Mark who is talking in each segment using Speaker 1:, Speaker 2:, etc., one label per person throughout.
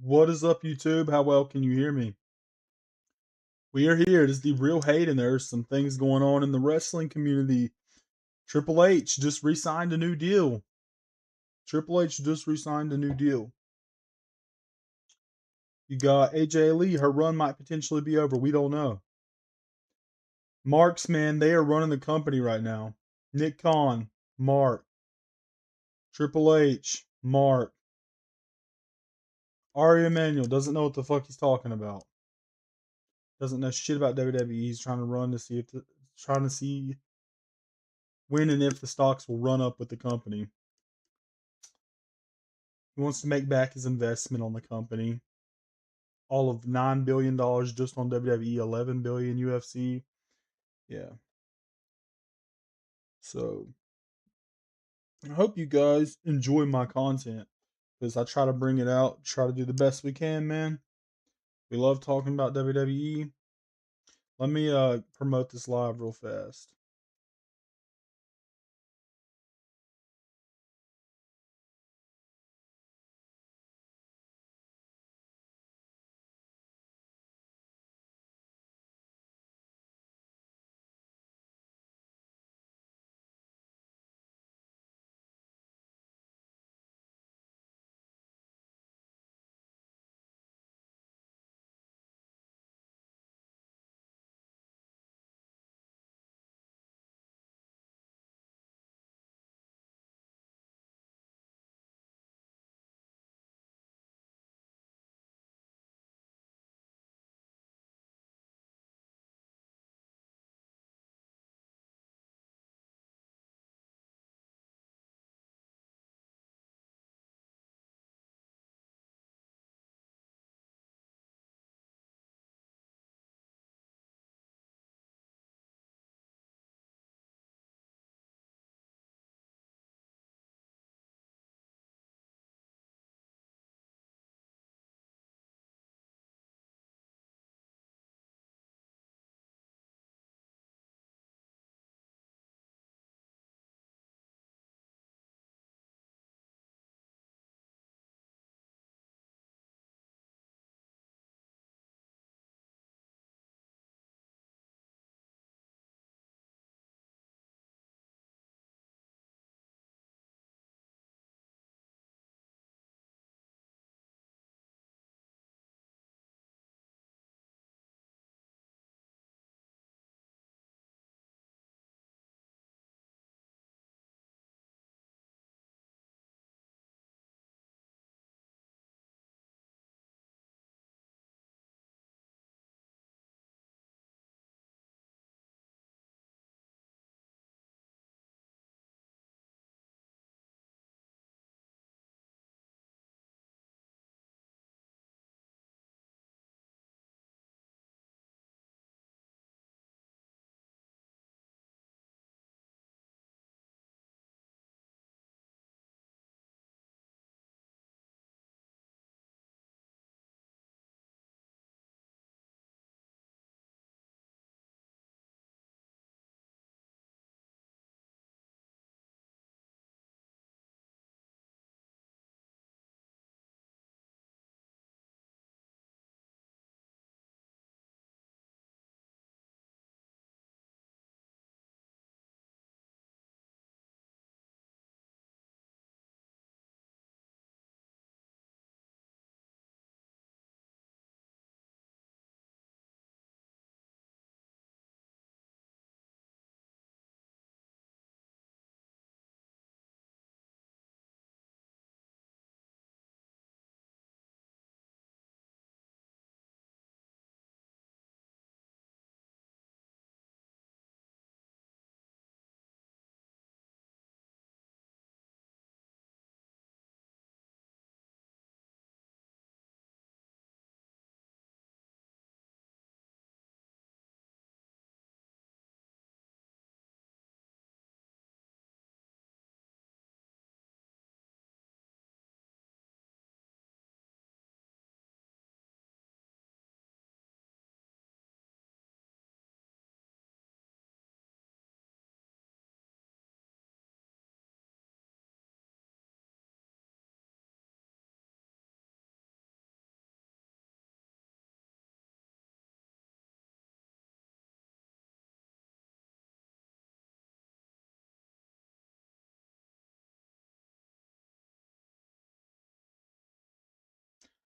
Speaker 1: What is up, YouTube? How well can you hear me? We are here. It is the real Hayden. There's some things going on in the wrestling community. Triple H just re-signed a new deal. Triple H just re-signed a new deal. You got AJ Lee. Her run might potentially be over. We don't know. Marks, man, they are running the company right now. Nick Khan, Mark. Triple H, Mark. Ari Emanuel doesn't know what the fuck he's talking about. Doesn't know shit about WWE. He's trying to run to see if trying to see when and if the stocks will run up with the company. He wants to make back his investment on the company. All of $9 billion just on WWE, 11 billion UFC. Yeah. So I hope you guys enjoy my content because I try to bring it out, try to do the best we can, man. We love talking about WWE. Let me promote this live real fast.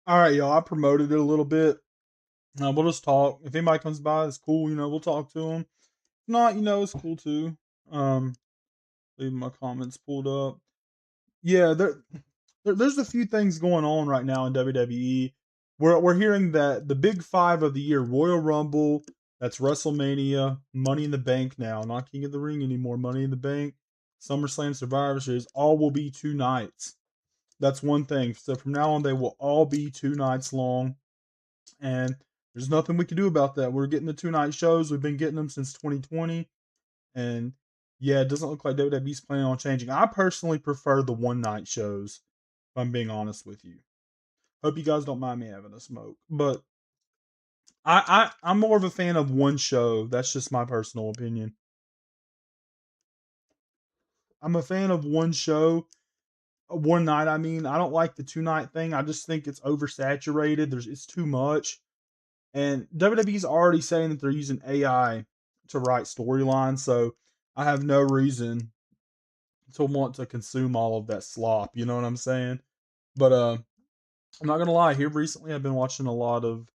Speaker 1: All right, y'all. I promoted it a little bit. We'll just talk. If anybody comes by, it's cool. We'll talk to them. If not, it's cool too. Um, Leave my comments pulled up. Yeah, there's a few things going on right now in WWE. We're hearing that the big five of the year: Royal Rumble, that's WrestleMania, Money in the Bank now, not King of the Ring anymore. Money in the Bank, SummerSlam, Survivor Series, all will be 2 nights. That's one thing. So from now on, they will all be 2 nights long, and there's nothing we can do about that. We're getting the 2 night shows. We've been getting them since 2020, and yeah, it doesn't look like WWE's planning on changing. I personally prefer the 1 night shows. If I'm being honest with you. Hope you guys don't mind me having a smoke, but I'm more of a fan of one show. That's just my personal opinion. I'm a fan of one show, 1 night. I mean, I don't like the 2 night thing. I just think it's oversaturated. It's too much. And WWE's already saying that they're using AI to write storylines, so I have no reason to want to consume all of that slop. You know what I'm saying? But I'm not gonna lie. Here recently, I've been watching a lot of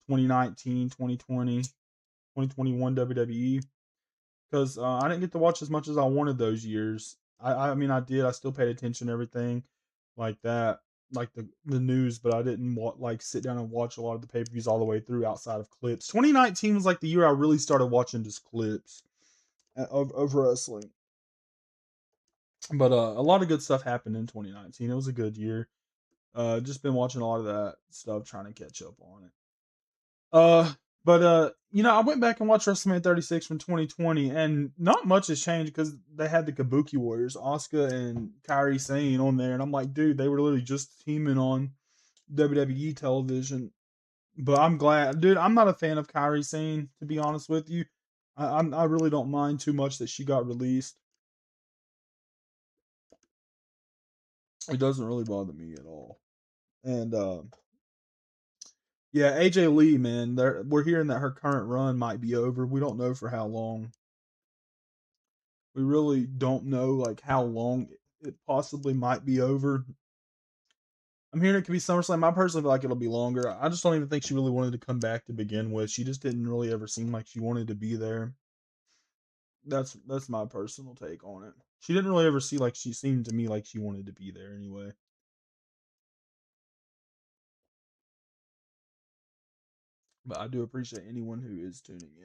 Speaker 1: 2019, 2020, 2021 WWE because I didn't get to watch as much as I wanted those years. I mean, I did. I still paid attention to everything like that, like the news, but I didn't like sit down and watch a lot of the pay per views all the way through outside of clips. 2019 was like the year I really started watching just clips of wrestling. But a lot of good stuff happened in 2019. It was a good year. Just been watching a lot of that stuff, trying to catch up on it. But I went back and watched WrestleMania 36 from 2020, and not much has changed because they had the Kabuki Warriors, Asuka and Kairi Sane on there, and I'm like, dude, they were literally just teaming on WWE television. But I'm glad, dude. I'm not a fan of Kairi Sane, to be honest with you. I really don't mind too much that she got released. It doesn't really bother me at all. And yeah, AJ Lee, man, we're hearing that her current run might be over. We don't know for how long. We really don't know like how long it possibly might be over. I'm hearing it could be SummerSlam. I personally feel like it'll be longer. I just don't even think she really wanted to come back to begin with. She just didn't really ever seem like she wanted to be there. That's my personal take on it. She didn't really ever see like she seemed to me like she wanted to be there anyway. But I do appreciate anyone who is tuning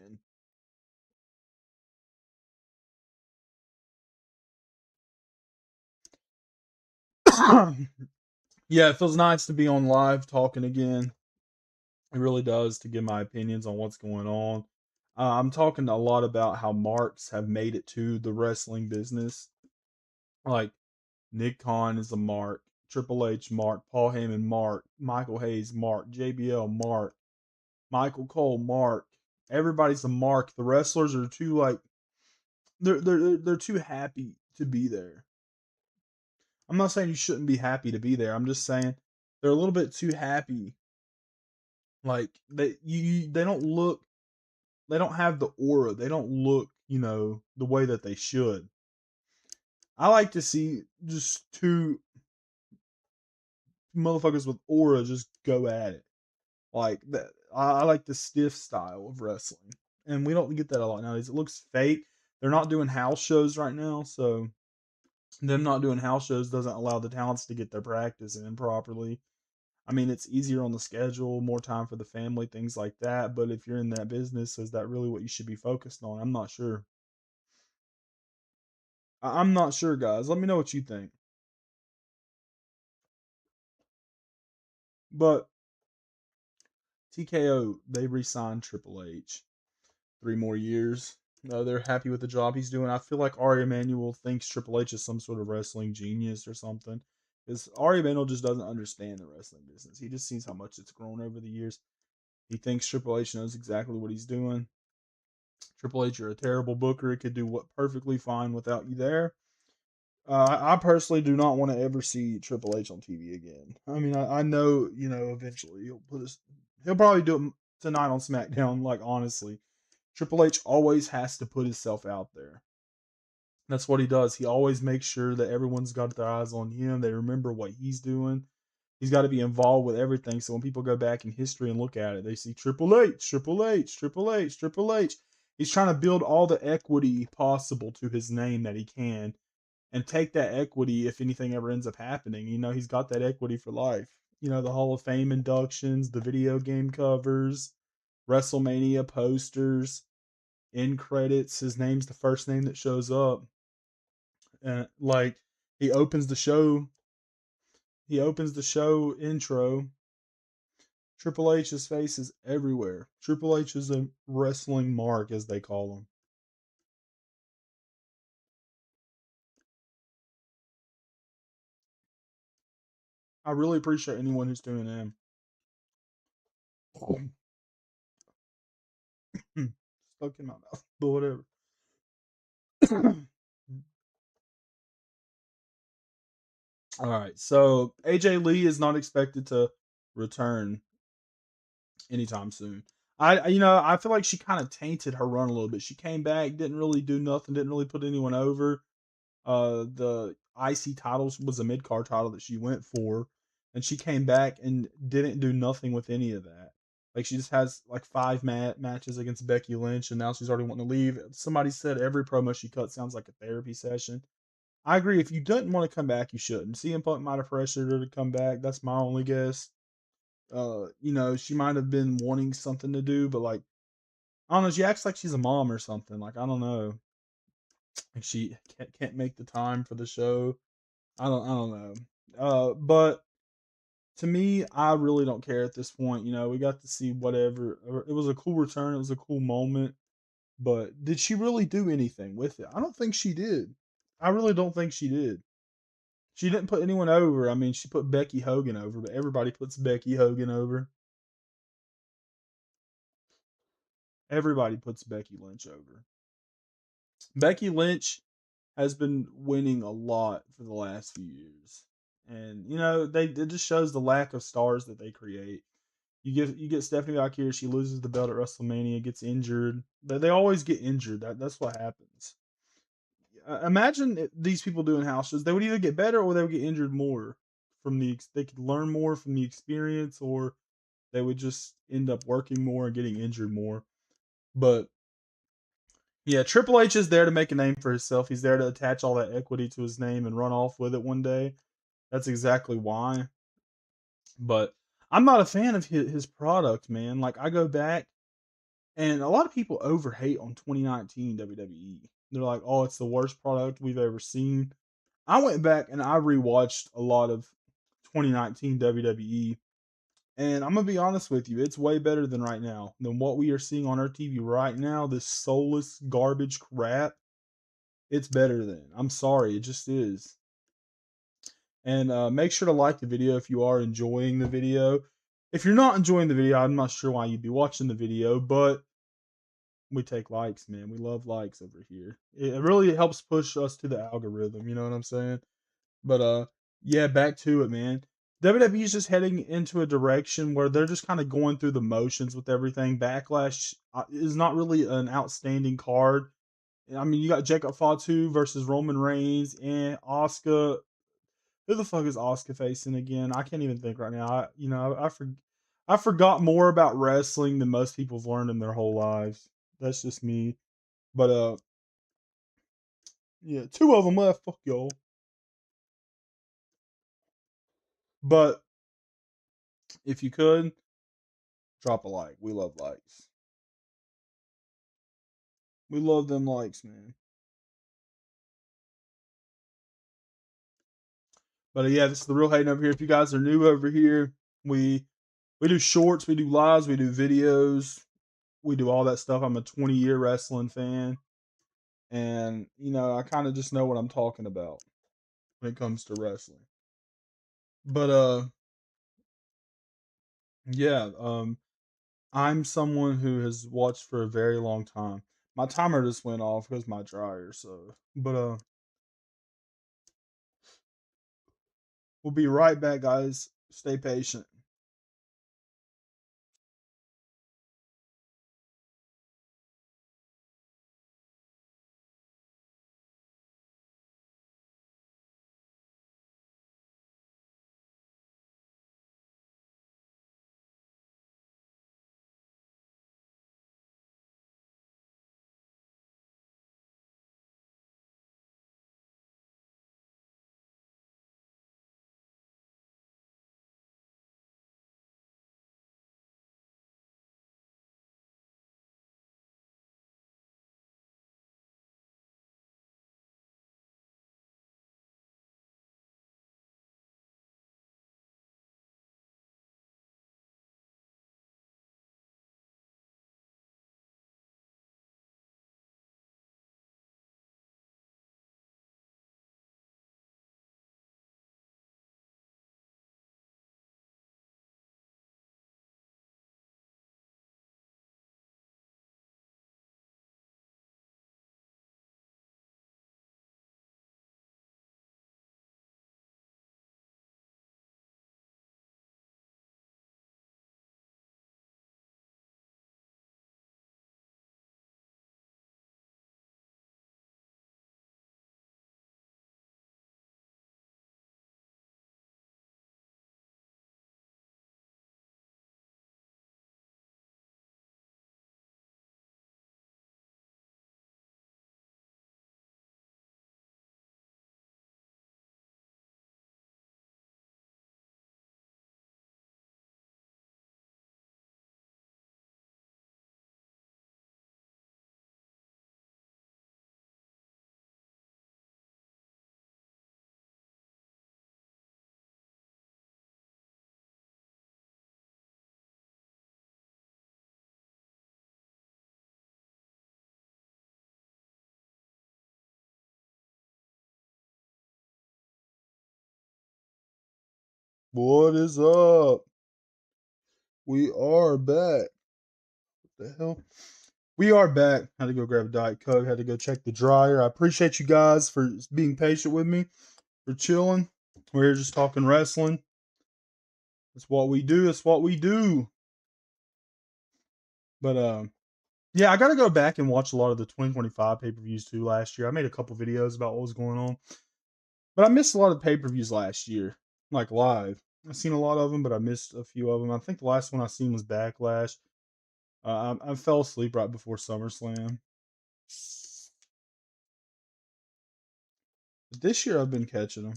Speaker 1: in. Yeah, it feels nice to be on live talking again. It really does to give my opinions on what's going on. I'm talking a lot about how marks have made it to the wrestling business. Like Nick Khan is a mark, Triple H mark, Paul Heyman mark, Michael Hayes mark, JBL mark, Michael Cole mark. Everybody's a mark. The wrestlers are too like they're too happy to be there. I'm not saying you shouldn't be happy to be there. I'm just saying they're a little bit too happy. Like they don't look, they don't have the aura. They don't look, the way that they should. I like to see just two motherfuckers with aura just go at it. Like that. I like the stiff style of wrestling, and we don't get that a lot nowadays. It looks fake. They're not doing house shows right now, so them not doing house shows doesn't allow the talents to get their practice in properly. I mean, it's easier on the schedule, more time for the family, things like that. But if you're in that business, is that really what you should be focused on? I'm not sure. I'm not sure, guys. Let me know what you think. But TKO, they re-signed Triple H 3 more years. They're happy with the job he's doing. I feel like Ari Emanuel thinks Triple H is some sort of wrestling genius or something. Because Ari Emanuel just doesn't understand the wrestling business. He just sees how much it's grown over the years. He thinks Triple H knows exactly what he's doing. Triple H, you're a terrible booker. It could do what perfectly fine without you there. I personally do not want to ever see Triple H on TV again. I mean, I know, eventually he'll probably do it tonight on SmackDown. Like honestly, Triple H always has to put himself out there. That's what he does. He always makes sure that everyone's got their eyes on him. They remember what he's doing. He's got to be involved with everything. So when people go back in history and look at it, they see Triple H, Triple H, Triple H, Triple H. He's trying to build all the equity possible to his name that he can and take that equity if anything ever ends up happening. He's got that equity for life. The Hall of Fame inductions, the video game covers, WrestleMania posters, end credits. His name's the first name that shows up. Like he opens the show. He opens the show intro. Triple H's face is everywhere. Triple H is a wrestling mark, as they call him. I really appreciate anyone who's tuning in. Stuck in my mouth, but whatever. All right, so AJ Lee is not expected to return anytime soon. I feel like she kind of tainted her run a little bit. She came back, didn't really do nothing, didn't really put anyone over. The IC titles was a mid card title that she went for, and she came back and didn't do nothing with any of that. Like she just has like five matches against Becky Lynch, and now she's already wanting to leave. Somebody said every promo she cut sounds like a therapy session. I agree. If you didn't want to come back, you shouldn't. CM Punk might have pressured her to come back. That's my only guess. She might have been wanting something to do, but like I don't know, she acts like she's a mom or something. Like I don't know. Like she can't make the time for the show. I don't know. But to me, I really don't care at this point. We got to see whatever. It was a cool return. It was a cool moment. But did she really do anything with it? I don't think she did. I really don't think she did. She didn't put anyone over. I mean, she put Becky Hogan over, but everybody puts Becky Hogan over. Everybody puts Becky Lynch over. Becky Lynch has been winning a lot for the last few years. And it just shows the lack of stars that they create. You get Stephanie back here, she loses the belt at WrestleMania, gets injured. They always get injured. That's what happens. Imagine these people doing house shows. They would either get better or they would get injured more they could learn more from the experience, or they would just end up working more and getting injured more. But yeah, Triple H is there to make a name for himself. He's there to attach all that equity to his name and run off with it one day. That's exactly why. But I'm not a fan of his product, man. Like I go back, and a lot of people overhate on 2019 WWE. They're like, "Oh, it's the worst product we've ever seen." I went back and I rewatched a lot of 2019 WWE, and I'm gonna be honest with you, it's way better than right now than what we are seeing on our TV right now. This soulless garbage crap. It's better than. I'm sorry, it just is. And make sure to like the video if you are enjoying the video. If you're not enjoying the video, I'm not sure why you'd be watching the video, but we take likes, man. We love likes over here. It really helps push us to the algorithm, you know what I'm saying? But yeah, back to it, man. WWE is just heading into a direction where they're just kind of going through the motions with everything. Backlash is not really an outstanding card. I mean, you got Jacob Fatu versus Roman Reigns and Oscar. Who the fuck is Oscar facing again? I can't even think right now. I forgot more about wrestling than most people have learned in their whole lives. That's just me. But yeah, two of them left. Fuck y'all. But if you could drop a like, we love likes. We love them likes, man. But yeah, this is the real Hayden over here. If you guys are new over here, we we do shorts, we do lives, we do videos, we do all that stuff. I'm a 20-year wrestling fan, and I kind of just know what I'm talking about when it comes to wrestling. But yeah, I'm someone who has watched for a very long time. My timer just went off because my dryer. So, but we'll be right back, guys. Stay patient. What is up? We are back. What the hell? We are back. Had to go grab a Diet Coke. Had to go check the dryer. I appreciate you guys for being patient with me, for chilling. We're here just talking wrestling. That's what we do. That's what we do. But yeah, I got to go back and watch a lot of the 2025 pay per views too. Last year, I made a couple videos about what was going on, but I missed a lot of pay per views last year, like live. I've seen a lot of them, but I missed a few of them. I think the last one I seen was Backlash. I fell asleep right before SummerSlam. But this year I've been catching them.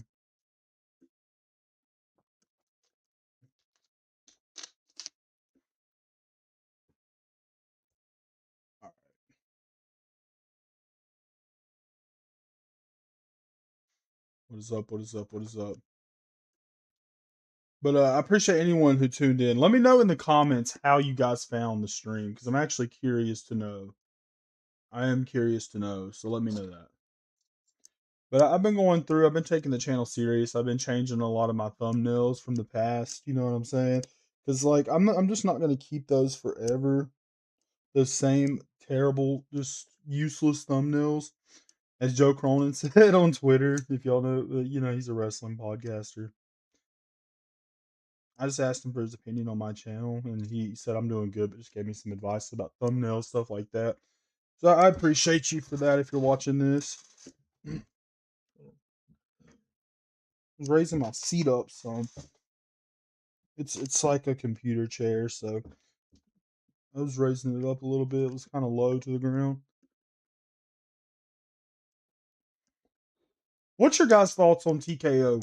Speaker 1: What is up? What is up? What is up? But I appreciate anyone who tuned in. Let me know in the comments how you guys found the stream because I'm actually curious to know. I am curious to know, so let me know that. But I've been going through. I've been taking the channel serious. I've been changing a lot of my thumbnails from the past. You know what I'm saying? Because like I'm just not gonna keep those forever. Those same terrible, just useless thumbnails. As Joe Cronin said on Twitter, if y'all know, he's a wrestling podcaster. I just asked him for his opinion on my channel, and he said I'm doing good, but just gave me some advice about thumbnails, stuff like that. So I appreciate you for that if you're watching this. I was raising my seat up some. It's like a computer chair, so I was raising it up a little bit. It was kind of low to the ground. What's your guys' thoughts on TKO?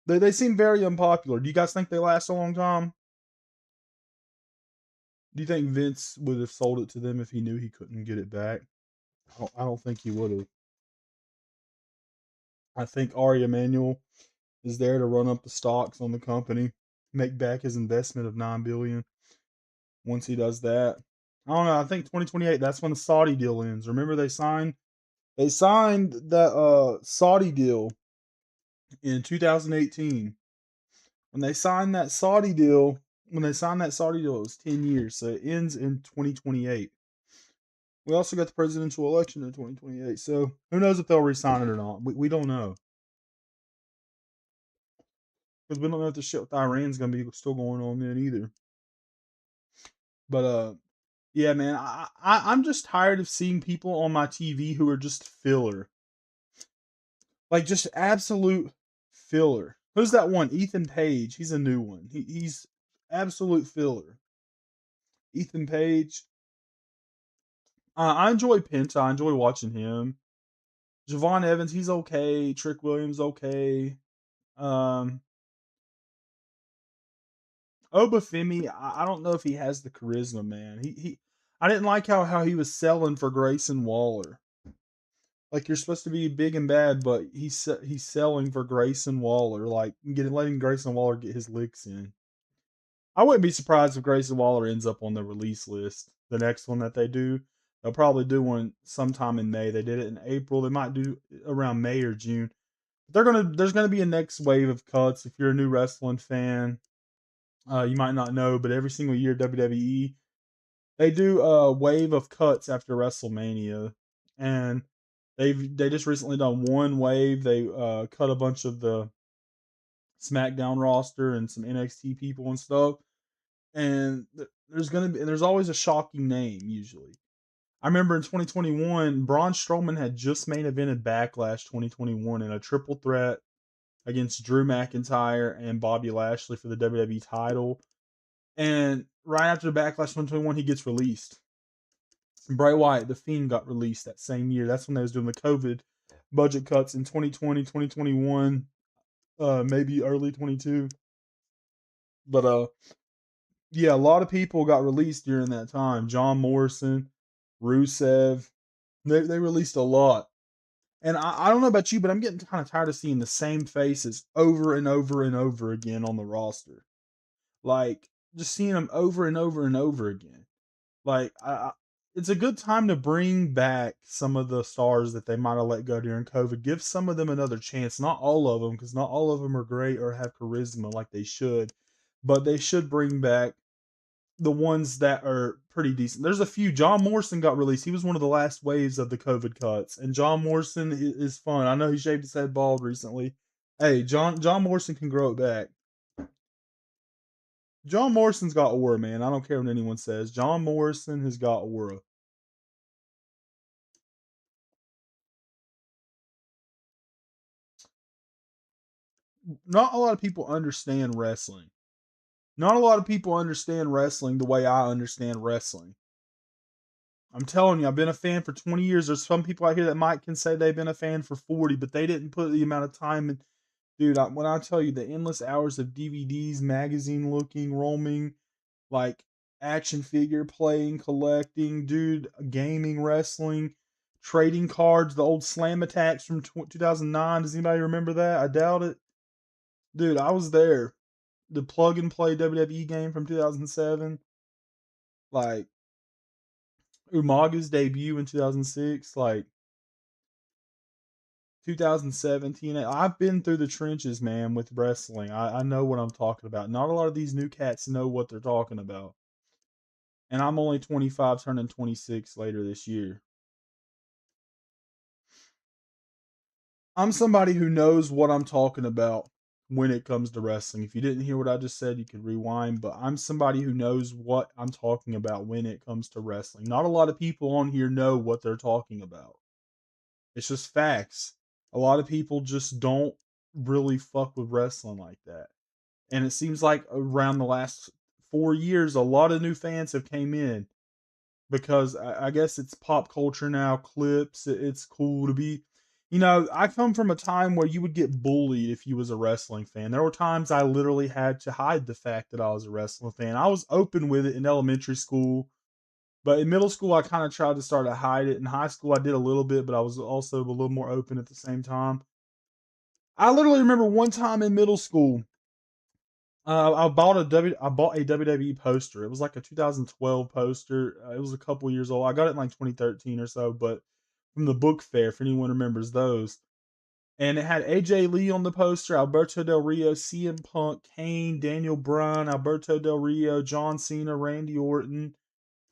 Speaker 1: They seem very unpopular. Do you guys think they last a long time? Do you think Vince would have sold it to them if he knew he couldn't get it back? I don't think he would have. I think Ari Emanuel is there to run up the stocks on the company, make back his investment of $9 billion. Once he does that, I don't know. I think 2028. That's when the Saudi deal ends. Remember they signed that Saudi deal in 2018. When they signed that Saudi deal, it was 10 years, so it ends in 2028. We also got the presidential election in 2028, so who knows if they'll resign it or not? We don't know because we don't know if the shit with Iran's gonna be still going on then either. But yeah, man, I'm just tired of seeing people on my TV who are just filler, like just absolute filler. Who's that one? Ethan Page. He's a new one. He's absolute filler. Ethan Page. I enjoy Penta. I enjoy watching him. Javon Evans. He's okay. Trick Williams. Okay. Um, Obafemi. I don't know if he has the charisma, man. I didn't like how he was selling for Grayson Waller. Like you're supposed to be big and bad, but he's selling for Grayson Waller, like letting Grayson Waller get his licks in. I wouldn't be surprised if Grayson Waller ends up on the release list. The next one that they do, they'll probably do one sometime in May. They did it in April. They might do around May or June. There's gonna be a next wave of cuts. If you're a new wrestling fan, you might not know, but every single year WWE they do a wave of cuts after WrestleMania, and they just recently done one wave. They cut a bunch of the SmackDown roster and some NXT people and stuff. And there's always a shocking name usually. I remember in 2021, Braun Strowman had just main evented Backlash 2021 in a triple threat against Drew McIntyre and Bobby Lashley for the WWE title. And right after Backlash 2021, he gets released. Bray Wyatt, The Fiend, got released that same year. That's when they was doing the COVID budget cuts in 2020, 2021, maybe early 22. But yeah, a lot of people got released during that time. John Morrison, Rusev, they released a lot. And I don't know about you, but I'm getting kind of tired of seeing the same faces over and over and over again on the roster. Like just seeing them over and over and over again. Like it's a good time to bring back some of the stars that they might have let go during COVID. Give some of them another chance. Not all of them, because not all of them are great or have charisma like they should. But they should bring back the ones that are pretty decent. There's a few. John Morrison got released. He was one of the last waves of the COVID cuts, and John Morrison is fun. I know he shaved his head bald recently. Hey, John Morrison can grow it back. John Morrison's got aura, man. I don't care what anyone says. John Morrison has got aura. Not a lot of people understand wrestling. Not a lot of people understand wrestling the way I understand wrestling. I'm telling you, I've been a fan for 20 years. There's some people out here that might can say they've been a fan for 40, but they didn't put the amount of time in. Dude, when I tell you the endless hours of DVDs, magazine looking, roaming, like action figure playing, collecting, dude, gaming, wrestling, trading cards, the old Slam Attacks from 2009. Does anybody remember that? I doubt it. Dude, I was there. The plug and play WWE game from 2007, like Umaga's debut in 2006, like 2017. I've been through the trenches, man, with wrestling. I know what I'm talking about. Not a lot of these new cats know what they're talking about. And I'm only 25, turning 26 later this year. I'm somebody who knows what I'm talking about when it comes to wrestling. If you didn't hear what I just said, you could rewind, but I'm somebody who knows what I'm talking about when it comes to wrestling. Not a lot of people on here know what they're talking about. It's just facts. A lot of people just don't really fuck with wrestling like that. And it seems like around the last 4 years, a lot of new fans have came in because I guess it's pop culture now, clips. It's cool to be. I come from a time where you would get bullied if you was a wrestling fan. There were times I literally had to hide the fact that I was a wrestling fan. I was open with it in elementary school, but in middle school I kind of tried to start to hide it. In high school I did a little bit, but I was also a little more open at the same time. I literally remember one time in middle school, I bought a WWE poster. It was like a 2012 poster. It was a couple years old. I got it in like 2013 or so, but from the book fair, if anyone remembers those. And it had AJ Lee on the poster, Alberto Del Rio, CM Punk, Kane, Daniel Bryan, Alberto Del Rio, John Cena, Randy Orton.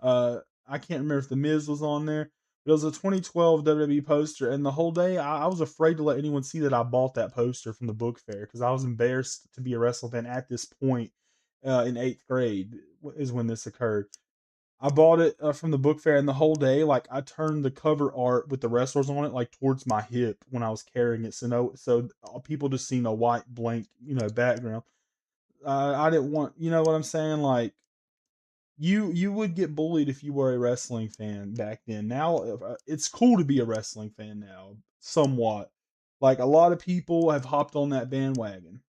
Speaker 1: I can't remember if the Miz was on there. But it was a 2012 WWE poster, and the whole day I was afraid to let anyone see that I bought that poster from the book fair because I was embarrassed to be a wrestling fan at this point. In eighth grade is when this occurred. I bought it from the book fair, and the whole day, like I turned the cover art with the wrestlers on it, like towards my hip when I was carrying it, so people just seen a white blank, background. I didn't want, you know what I'm saying, like you would get bullied if you were a wrestling fan back then. Now it's cool to be a wrestling fan now, somewhat. Like a lot of people have hopped on that bandwagon.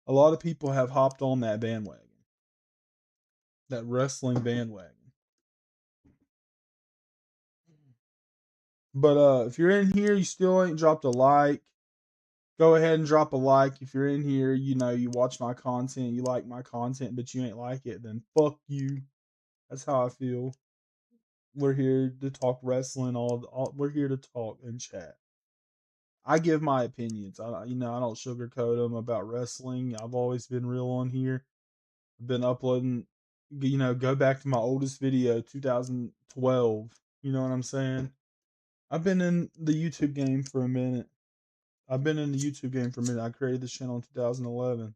Speaker 1: A lot of people have hopped on that bandwagon, that wrestling bandwagon. But if you're in here, you still ain't dropped a like. Go ahead and drop a like. If you're in here, you watch my content, you like my content, but you ain't like it, then fuck you. That's how I feel. We're here to talk wrestling. We're here to talk and chat. I give my opinions. I don't sugarcoat them about wrestling. I've always been real on here. I've been uploading. Go back to my oldest video, 2012. You know what I'm saying? I've been in the YouTube game for a minute. I created this channel in 2011.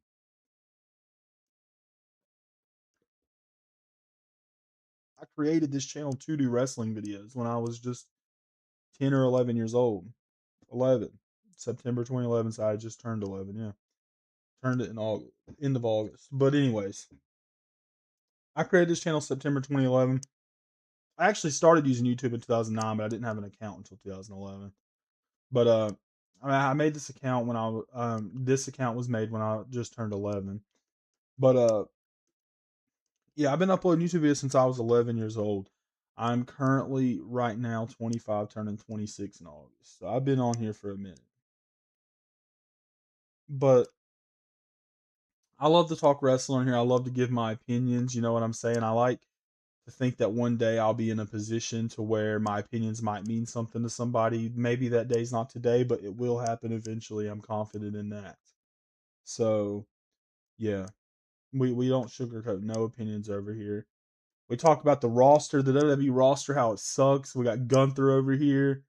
Speaker 1: I created this channel to do wrestling videos when I was just 10 or 11 years old. 11. September 2011, so I just turned 11, yeah. Turned it in August, end of August. But anyways, I created this channel September 2011. I actually started using YouTube in 2009, but I didn't have an account until 2011. But I made this account when this account was made when I just turned 11. But yeah, I've been uploading YouTube videos since I was 11 years old. I'm currently right now 25, turning 26 in August. So I've been on here for a minute. But I love to talk wrestling here. I love to give my opinions. You know what I'm saying? I like to think that one day I'll be in a position to where my opinions might mean something to somebody. Maybe that day's not today, but it will happen eventually. I'm confident in that. So, yeah, we don't sugarcoat no opinions over here. We talk about the roster, the WWE roster, how it sucks. We got Gunther over here.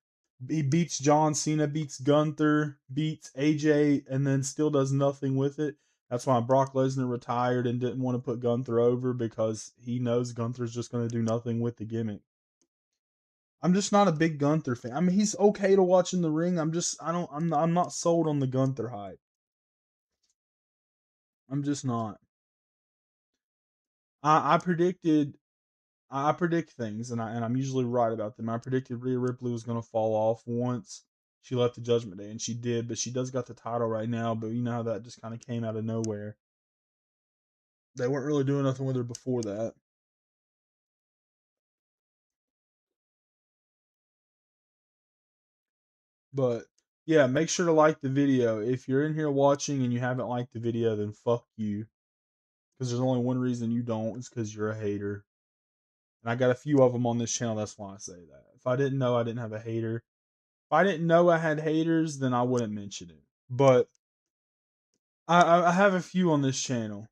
Speaker 1: He beats John Cena, beats Gunther, beats AJ, and then still does nothing with it. That's why Brock Lesnar retired and didn't want to put Gunther over because he knows Gunther's just going to do nothing with the gimmick. I'm just not a big Gunther fan. I mean, he's okay to watch in the ring. I'm not sold on the Gunther hype. I'm just not. I predicted I predict things, and I'm usually right about them. I predicted Rhea Ripley was going to fall off once she left the Judgment Day, and she did. But she does got the title right now. But you know how that just kind of came out of nowhere. They weren't really doing nothing with her before that. But yeah, make sure to like the video. If you're in here watching and you haven't liked the video, then fuck you. Because there's only one reason you don't. It's because you're a hater. And I got a few of them on this channel. That's why I say that. If I didn't know I didn't have a hater, if I didn't know I had haters, then I wouldn't mention it. But I have a few on this channel.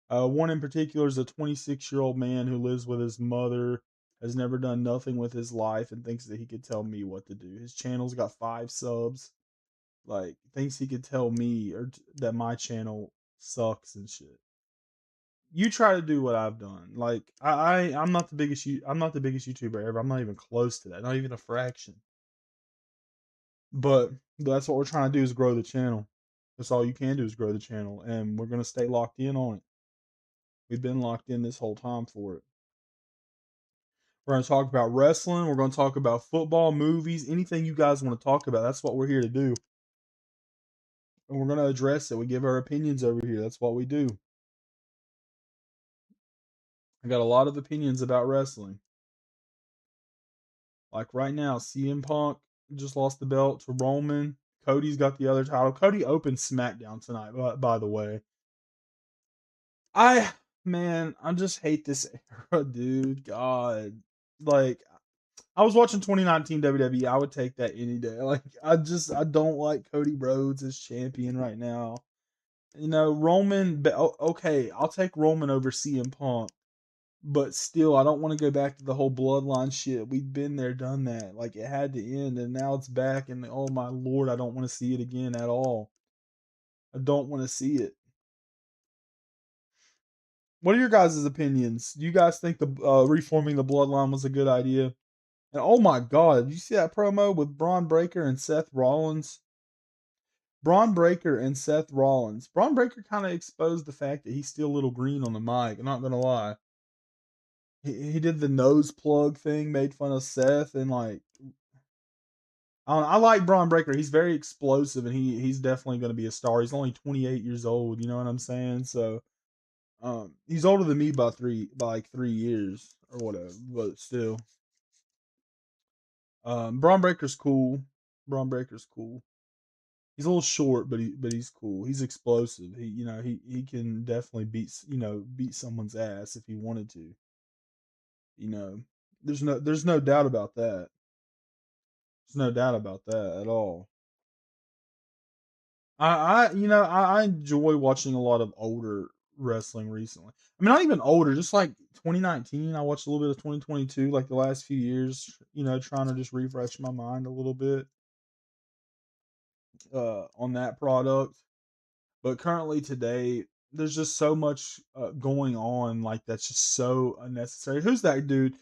Speaker 1: One in particular is a 26-year-old man who lives with his mother, has never done nothing with his life, and thinks that he could tell me what to do. His channel's got 5 subs. Like, thinks he could tell me that my channel sucks and shit. You try to do what I've done. Like, I'm not the biggest I'm not the biggest YouTuber ever. I'm not even close to that. Not even a fraction. But that's what we're trying to do is grow the channel. That's all you can do is grow the channel, and we're gonna stay locked in on it. We've been locked in this whole time for it. We're going to talk about wrestling. We're going to talk about football, movies, anything you guys want to talk about. That's what we're here to do. And we're going to address it. We give our opinions over here. That's what we do. I got a lot of opinions about wrestling. Like right now, CM Punk just lost the belt to Roman. Cody's got the other title. Cody opened SmackDown tonight, by the way. I just hate this era, dude. God. Like, I was watching 2019 WWE. I would take that any day. Like, I don't like Cody Rhodes as champion right now. You know, Roman, okay, I'll take Roman over CM Punk, but still, I don't want to go back to the whole bloodline shit. We've been there, done that. Like, it had to end, and now it's back, and oh my lord, I don't want to see it again at all. I don't want to see it. What are your guys' opinions? Do you guys think the reforming the bloodline was a good idea? And oh my god, did you see that promo with Braun Breaker and Seth Rollins? Braun Breaker and Seth Rollins. Braun Breaker kind of exposed the fact that he's still a little green on the mic. I'm not gonna lie. He did the nose plug thing, made fun of Seth, and like I like Braun Breaker. He's very explosive, and he's definitely gonna be a star. He's only 28 years old. You know what I'm saying? So he's older than me by like 3 years or whatever, but still. Braun Breaker's cool. Braun Breaker's cool. He's a little short, but he's cool. He's explosive. He can definitely beat someone's ass if he wanted to. You know, there's no doubt about that. There's no doubt about that at all. I enjoy watching a lot of older wrestling recently. I mean, not even older, just like 2019. I watched a little bit of 2022, like the last few years. Trying to just refresh my mind a little bit on that product. But currently today, there's just so much going on, like that's just so unnecessary. Who's that dude?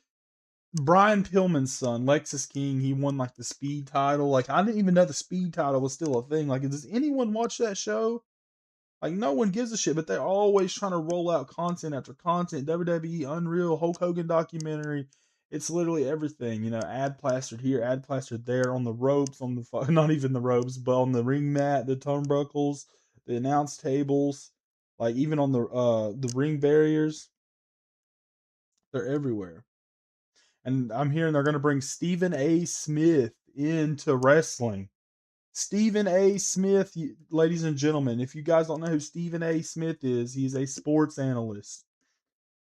Speaker 1: Brian Pillman's son, Lexus King. He won like the speed title. Like I didn't even know the speed title was still a thing. Like, does anyone watch that show? Like no one gives a shit, but they're always trying to roll out content after content. WWE, Unreal, Hulk Hogan documentary. It's literally everything, ad plastered here, ad plastered there, on the ropes, on the not even the ropes, but on the ring mat, the turnbuckles, the announce tables, like even on the ring barriers. They're everywhere. And I'm hearing they're gonna bring Stephen A. Smith into wrestling. Stephen A. Smith, ladies and gentlemen, if you guys don't know who Stephen A. Smith is, he's a sports analyst.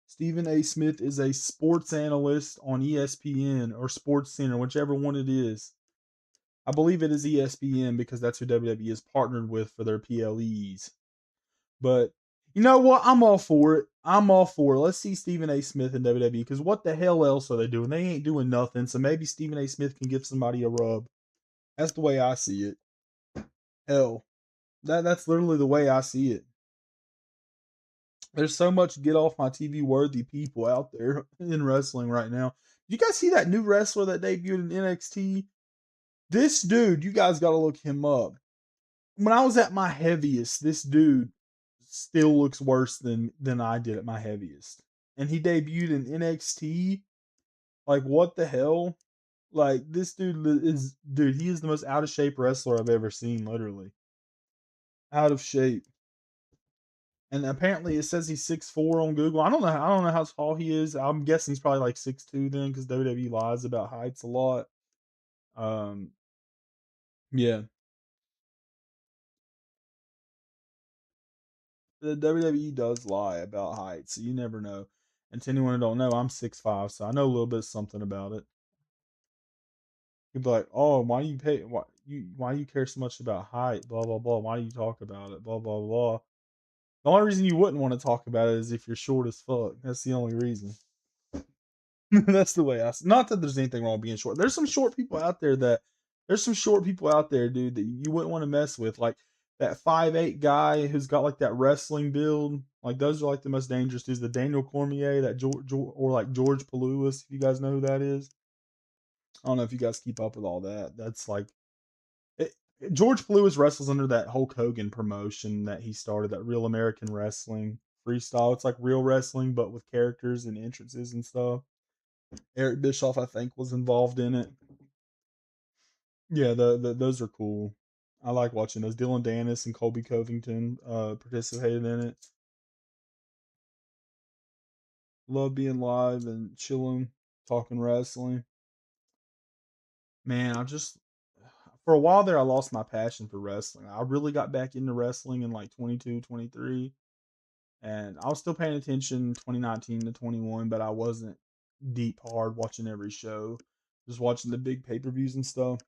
Speaker 1: Stephen A. Smith is a sports analyst on ESPN or Sports Center, whichever one it is. I believe it is ESPN because that's who WWE is partnered with for their PLEs. But you know what? I'm all for it. I'm all for it. Let's see Stephen A. Smith in WWE because what the hell else are they doing? They ain't doing nothing. So maybe Stephen A. Smith can give somebody a rub. That's the way I see it. Hell, that's literally the way I see it. There's so much get off my TV worthy people out there in wrestling right now. You guys see that new wrestler that debuted in NXT? This dude, you guys got to look him up. When I was at my heaviest, this dude still looks worse than I did at my heaviest. And he debuted in NXT. Like what the hell? Like this dude, he is the most out of shape wrestler I've ever seen, literally. Out of shape. And apparently it says he's 6'4" on Google. I don't know how tall he is. I'm guessing he's probably like 6'2" then because WWE lies about heights a lot. Um yeah. The WWE does lie about height, so you never know. And to anyone who don't know, I'm 6'5", so I know a little bit something about it. You'd be like, "Oh, why you care so much about height? Blah blah blah. Why do you talk about it? Blah blah blah." The only reason you wouldn't want to talk about it is if you're short as fuck. That's the only reason. That's the way not that there's anything wrong with being short. There's some short people out there, dude, that you wouldn't want to mess with. Like that 5'8" guy who's got like that wrestling build. Like those are like the most dangerous dudes. The Daniel Cormier, that or like George Palouas, if you guys know who that is. I don't know if you guys keep up with all that. That's like it, George Palouas wrestles under that Hulk Hogan promotion that he started, that Real American Wrestling freestyle. It's like real wrestling, but with characters and entrances and stuff. Eric Bischoff, I think, was involved in it. Yeah, those are cool. I like watching those. Dylan Dennis and Colby Covington participated in it. Love being live and chilling, talking wrestling. Man, I just for a while there I lost my passion for wrestling. I really got back into wrestling in like 22, 23, and I was still paying attention 2019 to 21, but I wasn't deep hard watching every show. Just watching the big pay-per-views and stuff.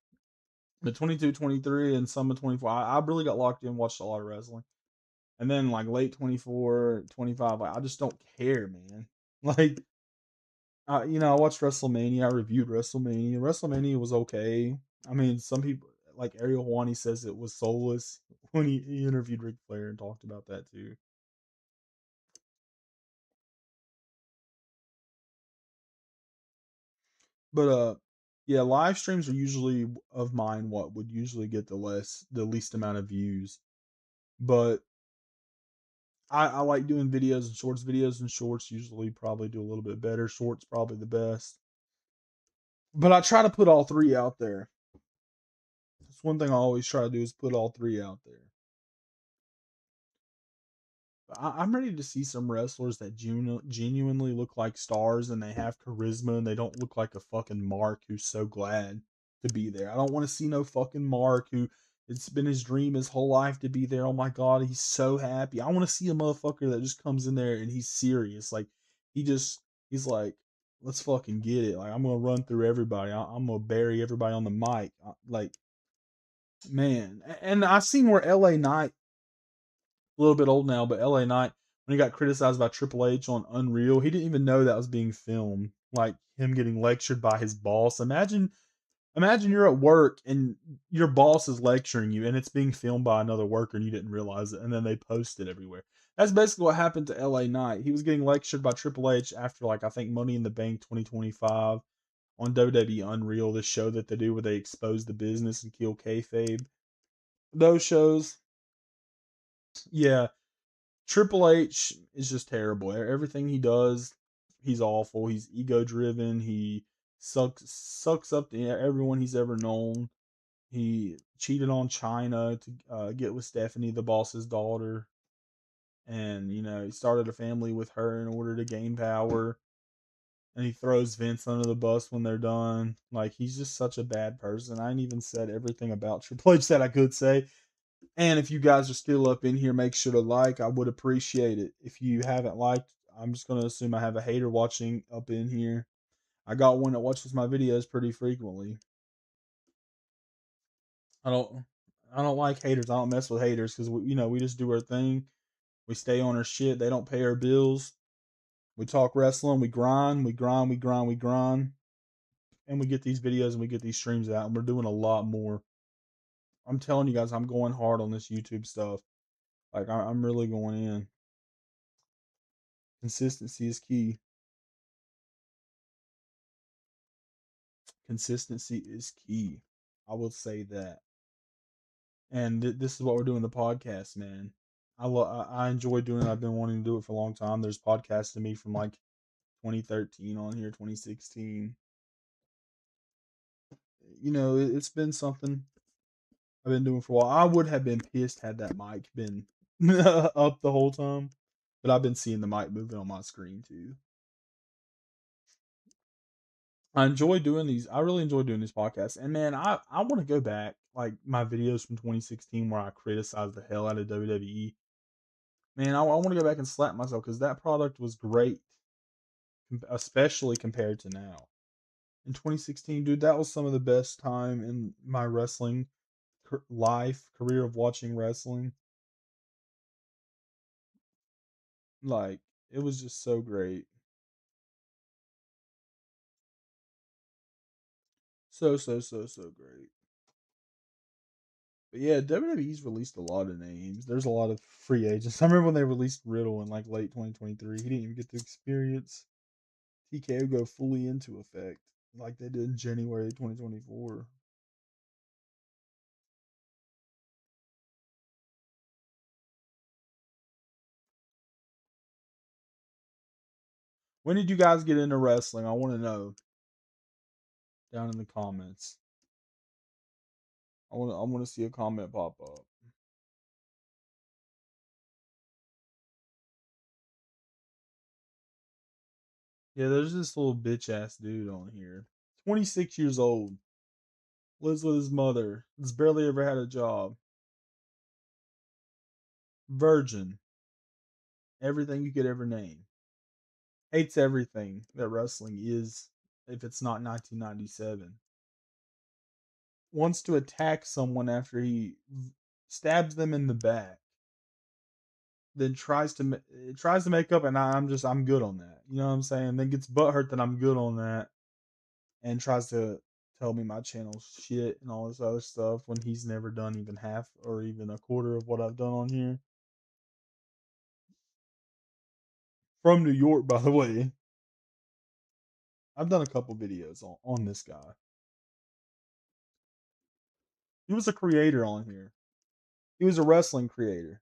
Speaker 1: The 22, 23, and some of 24, I really got locked in, watched a lot of wrestling. And then like late 24, 25, like I just don't care, man. Like, I watched WrestleMania. I reviewed WrestleMania. WrestleMania was okay. I mean, some people like Ariel Helwani says it was soulless when he interviewed Ric Flair and talked about that too. But yeah, live streams are usually of mine what would usually get the least amount of views. But I like doing videos and shorts. Videos and shorts usually probably do a little bit better. Shorts probably the best. But I try to put all three out there. That's one thing I always try to do is put all three out there. I'm ready to see some wrestlers that genuinely look like stars and they have charisma and they don't look like a fucking mark who's so glad to be there. I don't want to see no fucking mark who it's been his dream his whole life to be there. Oh my god, he's so happy. I want to see a motherfucker that just comes in there and he's serious. Like he's like, let's fucking get it. Like I'm gonna run through everybody. I'm gonna bury everybody on the mic. Like man, and I seen where LA Knight a little bit old now, but LA Knight, when he got criticized by Triple H on Unreal, he didn't even know that was being filmed. Like him getting lectured by his boss. Imagine you're at work and your boss is lecturing you and it's being filmed by another worker and you didn't realize it and then they post it everywhere. That's basically what happened to LA Knight. He was getting lectured by Triple H after like I think Money in the Bank 2025 on WWE Unreal, this show that they do where they expose the business and kill kayfabe. Those shows, yeah, Triple H is just terrible. Everything he does, he's awful. He's ego driven. He sucks up to everyone he's ever known. He cheated on China to get with Stephanie, the boss's daughter, and he started a family with her in order to gain power. And he throws Vince under the bus when they're done. Like he's just such a bad person. I ain't even said everything about Triple H that I could say. And if you guys are still up in here, make sure to like. I would appreciate it. If you haven't liked, I'm just gonna assume I have a hater watching up in here. I got one that watches my videos pretty frequently. I don't I don't like haters. I don't mess with haters because we just do our thing. We stay on our shit. They don't pay our bills. We talk wrestling. We grind. We grind. We grind. We grind. And we get these videos and we get these streams out. And we're doing a lot more. I'm telling you guys, I'm going hard on this YouTube stuff. Like I'm really going in. Consistency is key. Consistency is key. I will say that. And this is what we're doing the podcast, man. I enjoy doing it. I've been wanting to do it for a long time. There's podcasts to me from like 2013 on here, 2016. It's been something I've been doing for a while. I would have been pissed had that mic been up the whole time, but I've been seeing the mic moving on my screen too. I enjoy doing these. I really enjoy doing these podcasts. And man, I want to go back like my videos from 2016 where I criticized the hell out of WWE. Man, I want to go back and slap myself because that product was great, especially compared to now. In 2016, dude, that was some of the best time in my wrestling life career of watching wrestling. Like it was just so great, so great. But yeah, WWE's released a lot of names. There's a lot of free agents. I remember when they released Riddle in like late 2023. He didn't even get to experience TKO go fully into effect like they did in January 2024. When did you guys get into wrestling? I want to know down in the comments. I want to see a comment pop up. Yeah, there's this little bitch ass dude on here. 26 years old. Lives with his mother. Has barely ever had a job. Virgin. Everything you could ever name. Hates everything that wrestling is if it's not 1997. Wants to attack someone after he stabs them in the back. Then tries to make up, and I'm good on that. You know what I'm saying? Then gets butthurt that I'm good on that, and tries to tell me my channel's shit and all this other stuff when he's never done even half or even a quarter of what I've done on here. From New York, by the way. I've done a couple videos on this guy. He was a creator on here. He was a wrestling creator.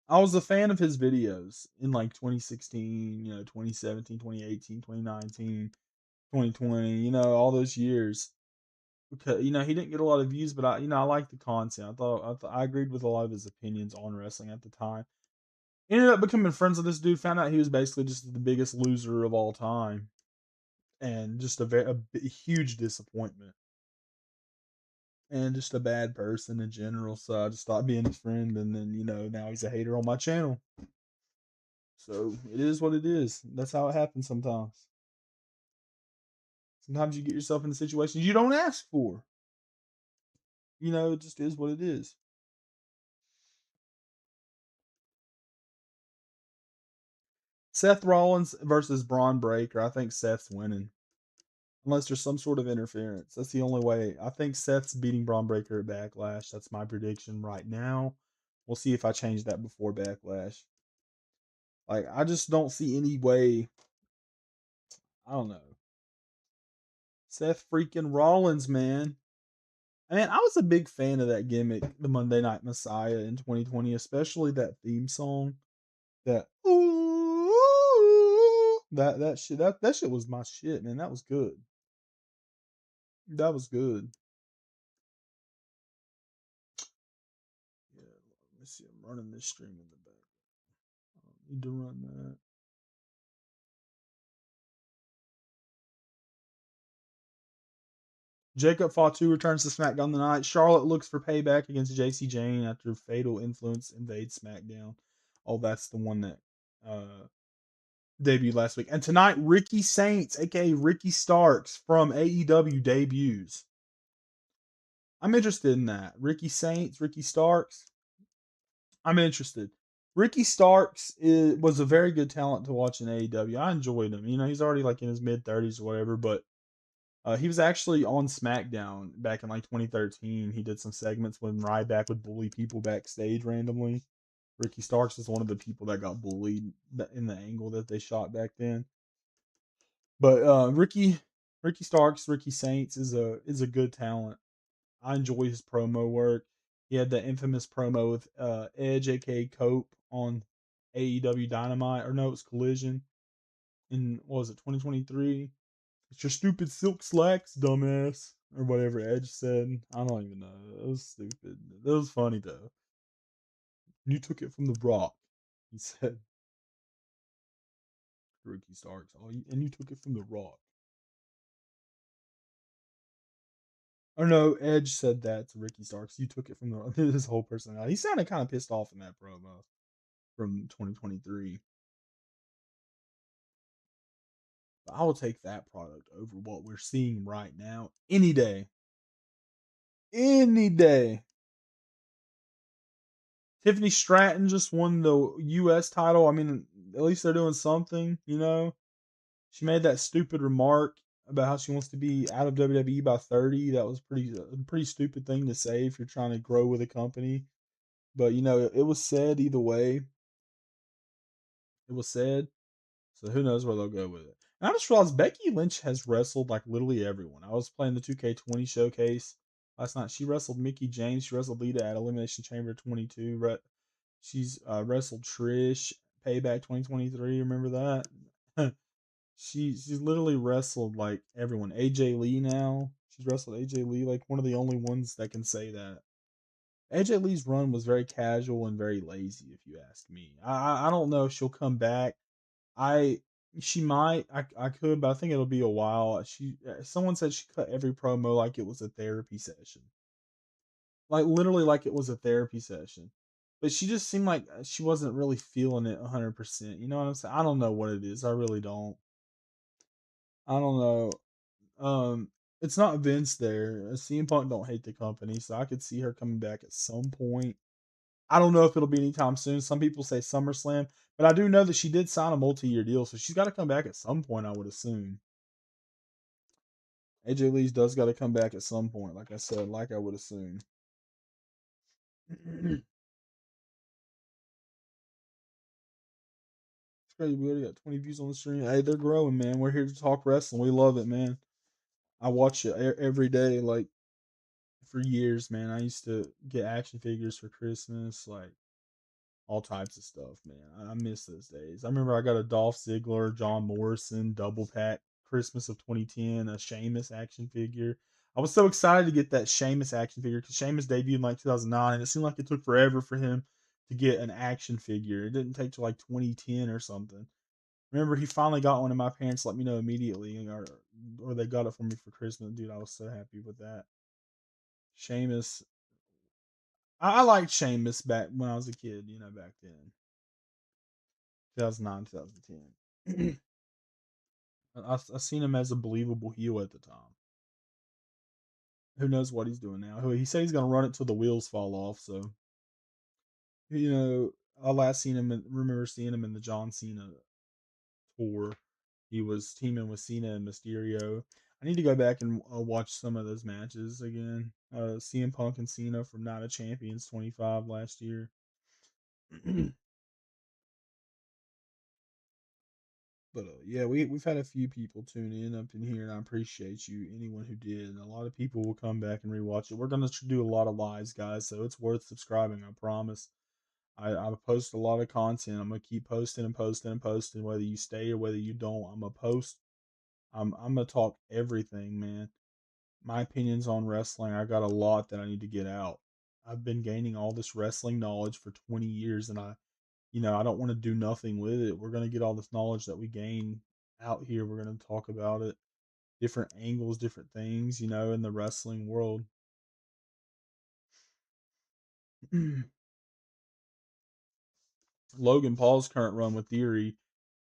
Speaker 1: I was a fan of his videos in like 2016, 2017, 2018, 2019, 2020, all those years. Because he didn't get a lot of views, but I liked the content. I agreed with a lot of his opinions on wrestling at the time. Ended up becoming friends with this dude. Found out he was basically just the biggest loser of all time, and just a huge disappointment, and just a bad person in general. So I just stopped being his friend, and then now he's a hater on my channel. So it is what it is. That's how it happens sometimes. Sometimes you get yourself in situations you don't ask for. It just is what it is. Seth Rollins versus Braun Breaker. I think Seth's winning. Unless there's some sort of interference. That's the only way. I think Seth's beating Braun Breaker at Backlash. That's my prediction right now. We'll see if I change that before Backlash. Like, I just don't see any way. I don't know. Seth freaking Rollins, man. I mean, I was a big fan of that gimmick, the Monday Night Messiah in 2020, especially that theme song. That ooh, that shit that shit was my shit, man. That was good. That was good. Yeah, let me see. I'm running this stream in the back. I don't need to run that. Jacob Fatu returns to SmackDown tonight. Charlotte looks for payback against JC Jane after Fatal Influence invades SmackDown. Oh, that's the one that uh, debuted last week. And tonight, Ricky Saints, aka Ricky Starks from AEW debuts. I'm interested in that. Ricky Saints, Ricky Starks. I'm interested. Ricky Starks was a very good talent to watch in AEW. I enjoyed him. You know, he's already like in his mid 30s or whatever, but he was actually on SmackDown back in like 2013. He did some segments when Ryback would bully people backstage randomly. Ricky Starks is one of the people that got bullied in the angle that they shot back then. But Ricky Starks, Ricky Saints is a good talent. I enjoy his promo work. He had that infamous promo with Edge, aka Cope, on AEW Dynamite, or no, it was Collision in what was it, 2023? It's your stupid silk slacks, dumbass, or whatever Edge said. I don't even know. It was stupid. It was funny though. You took it from the Rock, he said. Ricky Starks, and you took it from the Rock. Or no, Edge said that to Ricky Starks. You took it from the his whole personality. He sounded kind of pissed off in that promo from 2023. I will take that product over what we're seeing right now any day. Any day. Tiffany Stratton just won the US title. I mean, at least they're doing something, you know? She made that stupid remark about how she wants to be out of WWE by 30. That was pretty stupid thing to say if you're trying to grow with a company. But you know, it was said either way. It was said. So who knows where they'll go with it. And I just realized Becky Lynch has wrestled like literally everyone. I was playing the 2K20 showcase last night. She wrestled Mickey James. She wrestled Lita at Elimination Chamber 22. She's wrestled Trish Payback 2023. Remember that? She's literally wrestled like everyone. AJ Lee now. She's wrestled AJ Lee, like one of the only ones that can say that. AJ Lee's run was very casual and very lazy, if you ask me. I don't know if she'll come back. I She might. I could, but I think it'll be a while. Someone said she cut every promo like it was a therapy session, like literally like it was a therapy session. But she just seemed like she wasn't really feeling it 100%. You know what I'm saying? I don't know what it is. I really don't. I don't know. It's not Vince there. CM Punk don't hate the company, so I could see her coming back at some point. I don't know if it'll be anytime soon. Some people say SummerSlam, but I do know that she did sign a multi-year deal, so she's got to come back at some point, I would assume. AJ Lee's does got to come back at some point, like I said, like I would assume. It's crazy. We already got 20 views on the stream. Hey, they're growing, man. We're here to talk wrestling. We love it, man. I watch it every day, like for years, man. I used to get action figures for Christmas, like all types of stuff, man. I miss those days. I remember I got a Dolph Ziggler, John Morrison double pack Christmas of 2010, a Sheamus action figure. I was so excited to get that Sheamus action figure because Sheamus debuted in like 2009, and it seemed like it took forever for him to get an action figure. It didn't take till like 2010 or something. Remember, he finally got one, and my parents let me know immediately, or they got it for me for Christmas. Dude, I was so happy with that. Sheamus, I liked Sheamus back when I was a kid. You know, back then. 2009, 2010. I seen him as a believable heel at the time. Who knows what he's doing now? He said he's gonna run it till the wheels fall off. So you know, I last seen him. Remember seeing him in the John Cena tour. He was teaming with Cena and Mysterio. I need to go back and watch some of those matches again. CM Punk and Cena from Night of Champions 25 last year. But yeah, we've had a few people tune in up in here, and I appreciate you. Anyone who did, and a lot of people will come back and rewatch it. We're gonna do a lot of lives, guys, so it's worth subscribing. I promise. I post a lot of content. I'm gonna keep posting and posting and posting, whether you stay or whether you don't. I'm gonna post. I'm gonna talk everything, man. My opinions on wrestling. I got a lot that I need to get out. I've been gaining all this wrestling knowledge for 20 years, and I don't want to do nothing with it. We're going to get all this knowledge that we gain out here. We're going to talk about it, different angles, different things, in the wrestling world. Logan Paul's current run with Theory.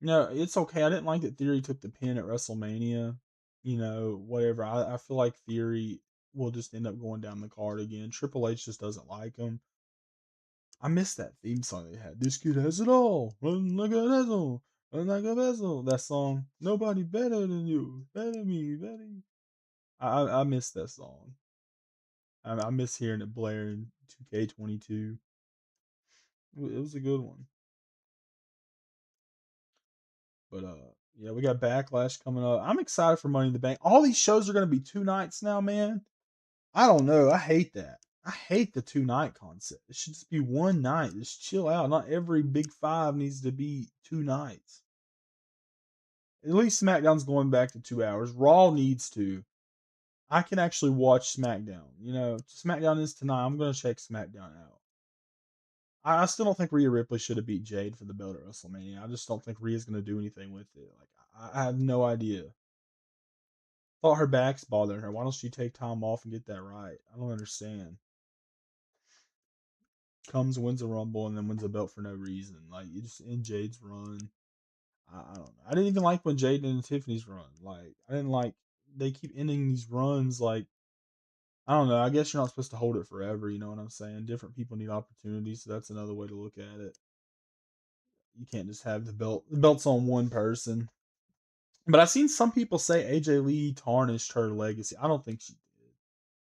Speaker 1: No, it's okay. I didn't like that Theory took the pin at WrestleMania. Whatever. I feel like Theory will just end up going down the card again. Triple H just doesn't like him. I miss that theme song they had. This kid has it all. Run like a vessel. Run like a vessel. That song. Nobody better than you. Better me. Better you. I miss that song. I miss hearing it blaring 2K22. It was a good one. But yeah, we got Backlash coming up. I'm excited for Money in the Bank. All these shows are going to be 2 nights now, man. I don't know. I hate that. I hate the 2 night concept. It should just be one night. Just chill out. Not every big five needs to be 2 nights. At least SmackDown's going back to 2 hours. Raw needs to. I can actually watch SmackDown. SmackDown is tonight. I'm going to check SmackDown out. I still don't think Rhea Ripley should have beat Jade for the belt at WrestleMania. I just don't think Rhea's going to do anything with it. Like I have no idea. Thought her back's bothering her. Why don't she take time off and get that right? I don't understand. Comes, wins a Rumble, and then wins a belt for no reason. Like you just end Jade's run. I don't know. I didn't even like when Jade and Tiffany's run. Like I didn't like they keep ending these runs. Like I don't know. I guess you're not supposed to hold it forever. You know what I'm saying? Different people need opportunities, so that's another way to look at it. You can't just have the belt. The belt's on one person. But I've seen some people say AJ Lee tarnished her legacy. I don't think she did.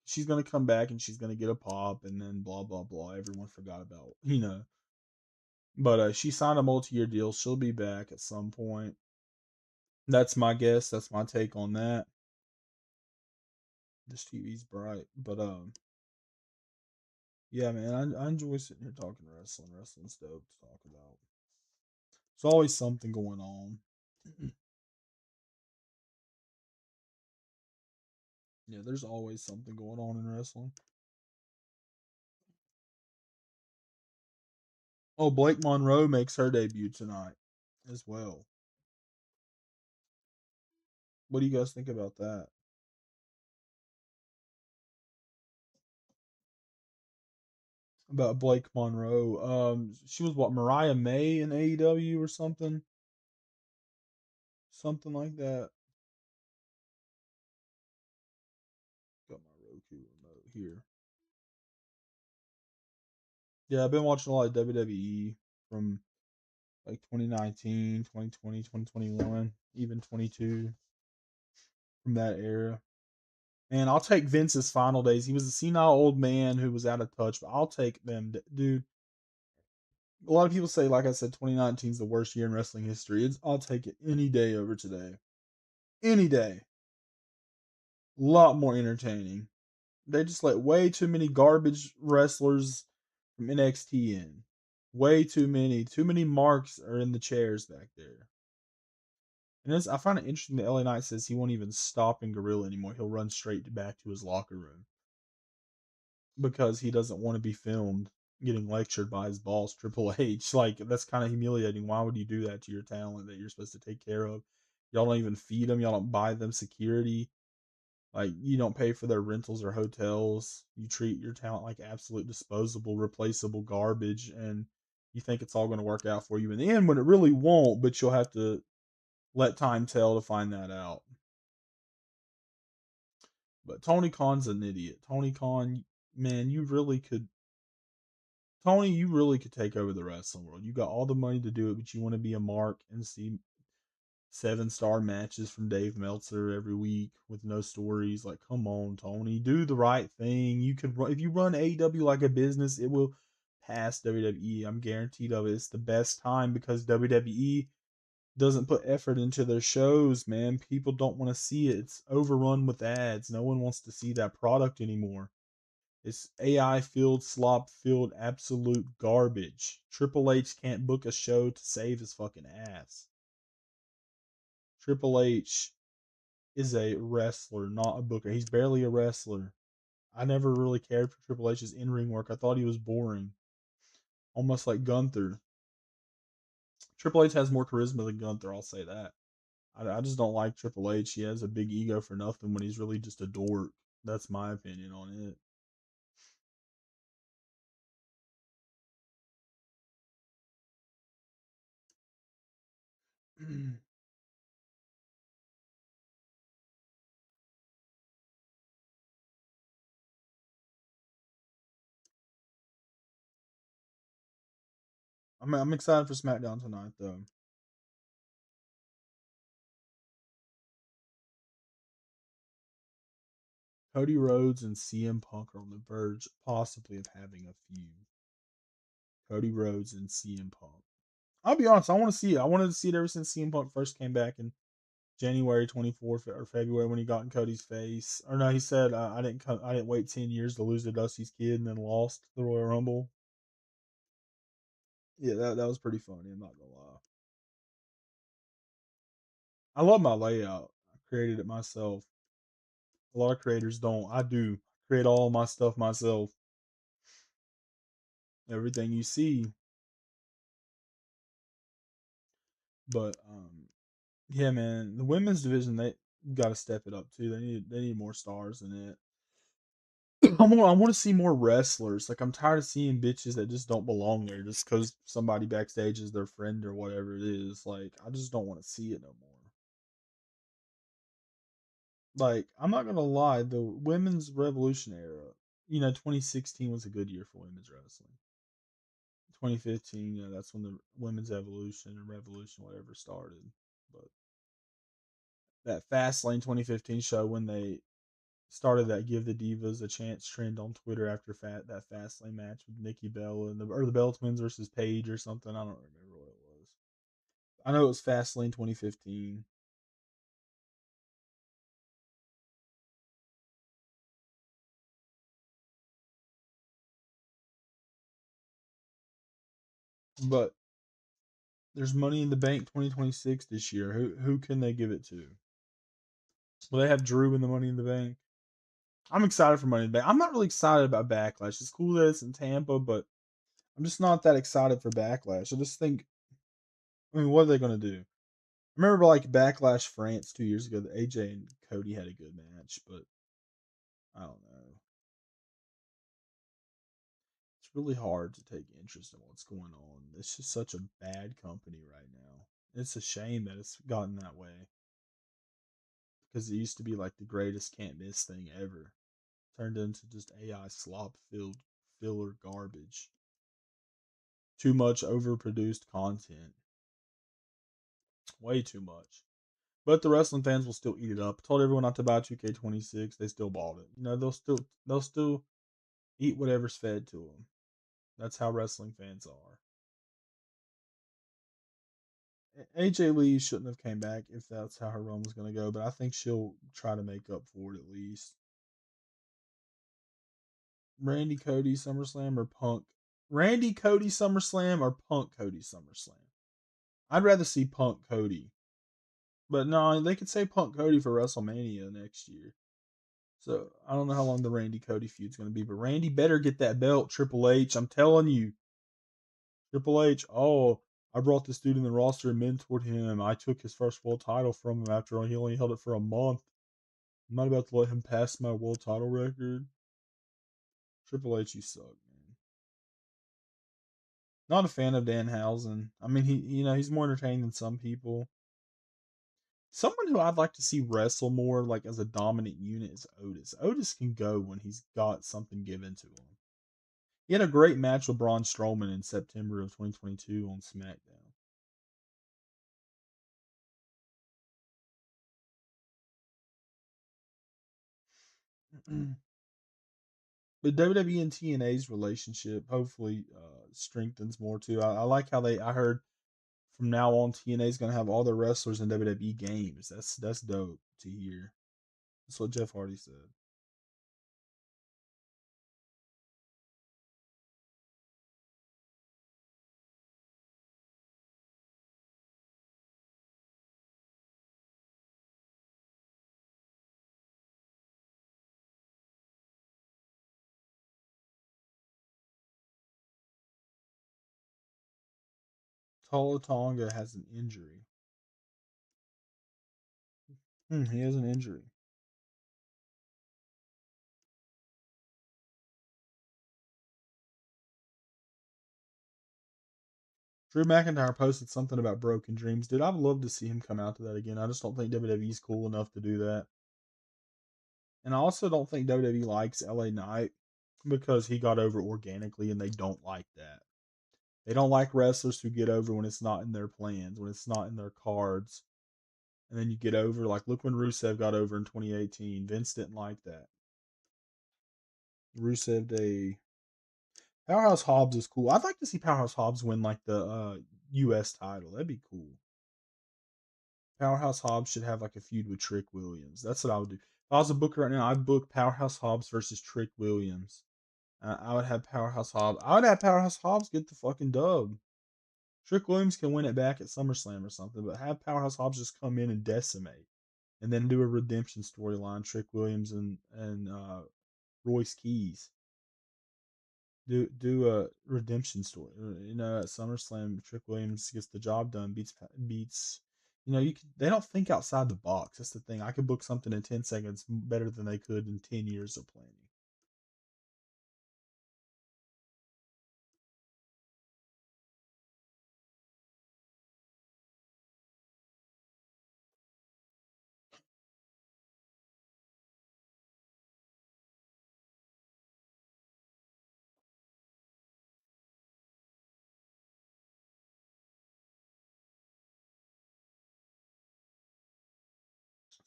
Speaker 1: She's gonna come back and she's gonna get a pop, and then blah blah blah. Everyone forgot about. But she signed a multi-year deal. She'll be back at some point. That's my guess. That's my take on that. This TV's bright, but yeah, man, I enjoy sitting here talking wrestling. Wrestling's dope to talk about. There's always something going on. Yeah, there's always something going on in wrestling. Oh, Blake Monroe makes her debut tonight as well. What do you guys think about that? About Blake Monroe. She was what, Mariah May in AEW or something? Something like that. Got my Roku remote here. Yeah, I've been watching a lot of WWE from like 2019, 2020, 2021, even 22 from that era. And I'll take Vince's final days. He was a senile old man who was out of touch, but I'll take them, dude. A lot of people say, like I said, 2019 is the worst year in wrestling history. I'll take it any day over today. Any day. A lot more entertaining. They just let way too many garbage wrestlers from NXT in. Way too many. Too many marks are in the chairs back there. And I find it interesting that LA Knight says he won't even stop in Gorilla anymore. He'll run straight back to his locker room because he doesn't want to be filmed getting lectured by his boss, Triple H. Like, that's kind of humiliating. Why would you do that to your talent that you're supposed to take care of? Y'all don't even feed them. Y'all don't buy them security. Like, you don't pay for their rentals or hotels. You treat your talent like absolute disposable, replaceable garbage, and you think it's all going to work out for you in the end when it really won't, but you'll have to let time tell to find that out. But Tony Khan's an idiot. Tony Khan, man, you really could take over the wrestling world. You got all the money to do it, but you want to be a mark and see 7-star matches from Dave Meltzer every week with no stories. Like, come on, Tony, do the right thing. You could, if you run AEW like a business, it will pass WWE. I'm guaranteed of it. It's the best time because WWE doesn't put effort into their shows, man. People don't want to see it. It's overrun with ads. No one wants to see that product anymore. It's AI filled, slop filled, absolute garbage. Triple H can't book a show to save his fucking ass. Triple H is a wrestler, not a booker. He's barely a wrestler. I never really cared for Triple H's in ring work. I thought he was boring, almost like Gunther. Triple H has more charisma than Gunther, I'll say that. I just don't like Triple H. He has a big ego for nothing when he's really just a dork. That's my opinion on it. I'm excited for SmackDown tonight though. Cody Rhodes and CM Punk are on the verge, possibly, of having a feud. Cody Rhodes and CM Punk. I'll be honest, I want to see it. I wanted to see it ever since CM Punk first came back in January 24th or February when he got in Cody's face. Or no, he said I didn't wait 10 years to lose to Dusty's kid and then lost the Royal Rumble. Yeah, that was pretty funny. I'm not gonna lie. I love my layout. I created it myself. A lot of creators don't. I do create all my stuff myself. Everything you see, but yeah, man, the women's division they got to step it up too. They need more stars in it. I want to see more wrestlers. Like I'm tired of seeing bitches that just don't belong there just because somebody backstage is their friend or whatever it is. Like I just don't want to see it no more. Like I'm not gonna lie, the women's revolution era, 2016 was a good year for women's wrestling. 2015, that's when the women's evolution and revolution whatever started. But that Fastlane 2015 show when they started that Give the Divas a Chance trend on Twitter after that Fastlane match with Nikki Bella and the Bella Twins versus Paige or something. I don't remember what it was. I know it was Fastlane 2015, but there's Money in the Bank 2026 this year. Who can they give it to? Will they have Drew in the Money in the Bank? I'm excited for Money in the Bank. I'm not really excited about Backlash. It's cool that it's in Tampa, but I'm just not that excited for Backlash. I just think, I mean, what are they going to do? I remember like Backlash France 2 years ago, that AJ and Cody had a good match, but I don't know. It's really hard to take interest in what's going on. It's just such a bad company right now. It's a shame that it's gotten that way because it used to be like the greatest can't miss thing ever. Turned into just AI slop filled filler garbage. Too much overproduced content. Way too much. But the wrestling fans will still eat it up. I told everyone not to buy 2K26. They still bought it. They'll still eat whatever's fed to them. That's how wrestling fans are. AJ Lee shouldn't have came back if that's how her run was going to go, but I think she'll try to make up for it at least. Randy Cody SummerSlam or Punk? Randy Cody SummerSlam or Punk Cody SummerSlam? I'd rather see Punk Cody. But no, they could say Punk Cody for WrestleMania next year. So I don't know how long the Randy Cody feud's going to be, but Randy better get that belt, Triple H. I'm telling you, Triple H. Oh, I brought this dude in the roster and mentored him. I took his first world title from him after he only held it for a month. I'm not about to let him pass my world title record. Triple H, you suck, man. Not a fan of Danhausen. I mean, he's more entertaining than some people. Someone who I'd like to see wrestle more, like as a dominant unit, is Otis. Otis can go when he's got something given to him. He had a great match with Braun Strowman in September of 2022 on SmackDown. But WWE and TNA's relationship hopefully strengthens more too. I like how I heard from now on TNA is going to have all their wrestlers in WWE games. That's dope to hear. That's what Jeff Hardy said. Tolo Tonga has an injury. He has an injury. Drew McIntyre posted something about broken dreams. Dude, I'd love to see him come out to that again. I just don't think WWE's cool enough to do that. And I also don't think WWE likes LA Knight because he got over organically and they don't like that. They don't like wrestlers who get over when it's not in their plans, when it's not in their cards. And then you get over, like, look when Rusev got over in 2018. Vince didn't like that. Rusev Day. Powerhouse Hobbs is cool. I'd like to see Powerhouse Hobbs win, like, the US title. That'd be cool. Powerhouse Hobbs should have, like, a feud with Trick Williams. That's what I would do. If I was a booker right now, I'd book Powerhouse Hobbs versus Trick Williams. I would have Powerhouse Hobbs. I would have Powerhouse Hobbs get the fucking dub. Trick Williams can win it back at SummerSlam or something, but have Powerhouse Hobbs just come in and decimate, and then do a redemption storyline. Trick Williams and Royce Keys do a redemption story. At SummerSlam, Trick Williams gets the job done, beats. They don't think outside the box. That's the thing. I could book something in 10 seconds better than they could in 10 years of planning.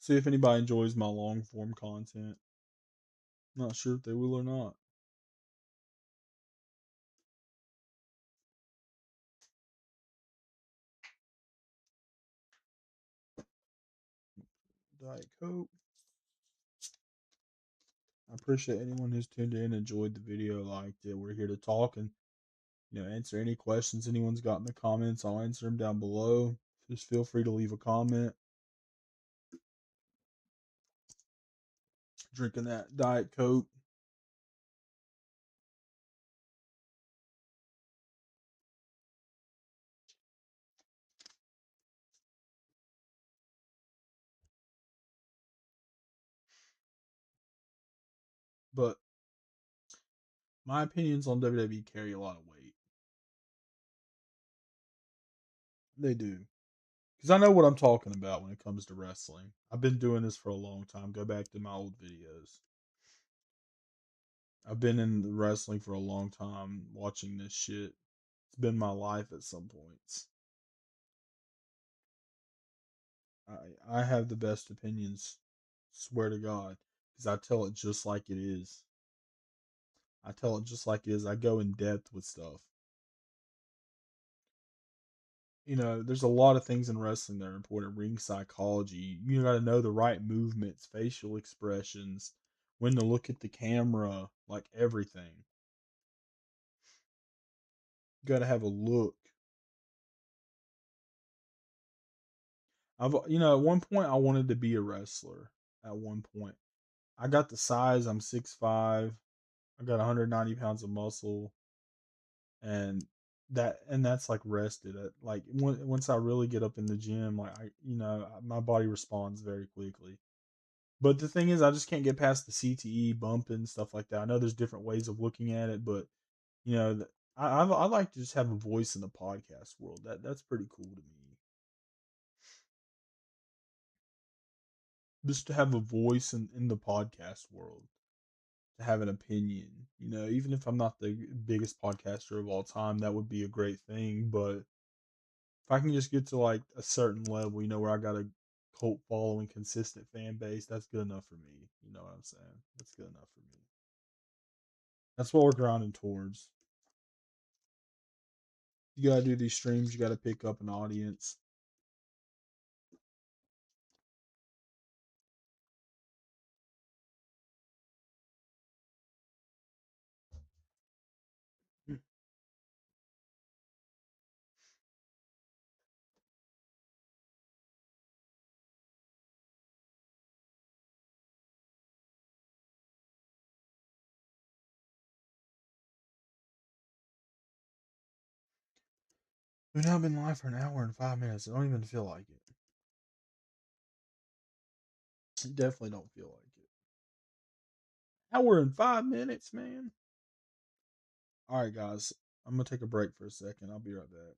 Speaker 1: See if anybody enjoys my long form content. Not sure if they will or not. Diet Coke. I appreciate anyone who's tuned in, enjoyed the video, liked it. We're here to talk and answer any questions anyone's got in the comments. I'll answer them down below. Just feel free to leave a comment. Drinking that Diet Coke. But my opinions on WWE carry a lot of weight. They do. Because I know what I'm talking about when it comes to wrestling. I've been doing this for a long time. Go back to my old videos. I've been in wrestling for a long time watching this shit. It's been my life at some points. I have the best opinions, swear to God, because I tell it just like it is. I tell it just like it is. I go in depth with stuff. There's a lot of things in wrestling that are important. Ring psychology. You got to know the right movements, facial expressions, when to look at the camera, like everything. You got to have a look. At one point, I wanted to be a wrestler. At one point, I got the size. I'm 6'5". I got 190 pounds of muscle, and that's like rested. Like once I really get up in the gym, like my body responds very quickly. But the thing is, I just can't get past the CTE bump and stuff like that. I know there's different ways of looking at it, but you know, I like to just have a voice in the podcast world. That's pretty cool to me. Just to have a voice in the podcast world, to have an opinion. Even if I'm not the biggest podcaster of all time, that would be a great thing. But if I can just get to like a certain level, where I got a cult following, consistent fan base, that's good enough for me. You know what I'm saying? That's good enough for me. That's what we're grinding towards. You gotta do these streams. You gotta pick up an audience. We've now been live for an hour and 5 minutes. I don't even feel like it. I definitely don't feel like it. Hour and 5 minutes, man. All right, guys. I'm gonna take a break for a second. I'll be right back.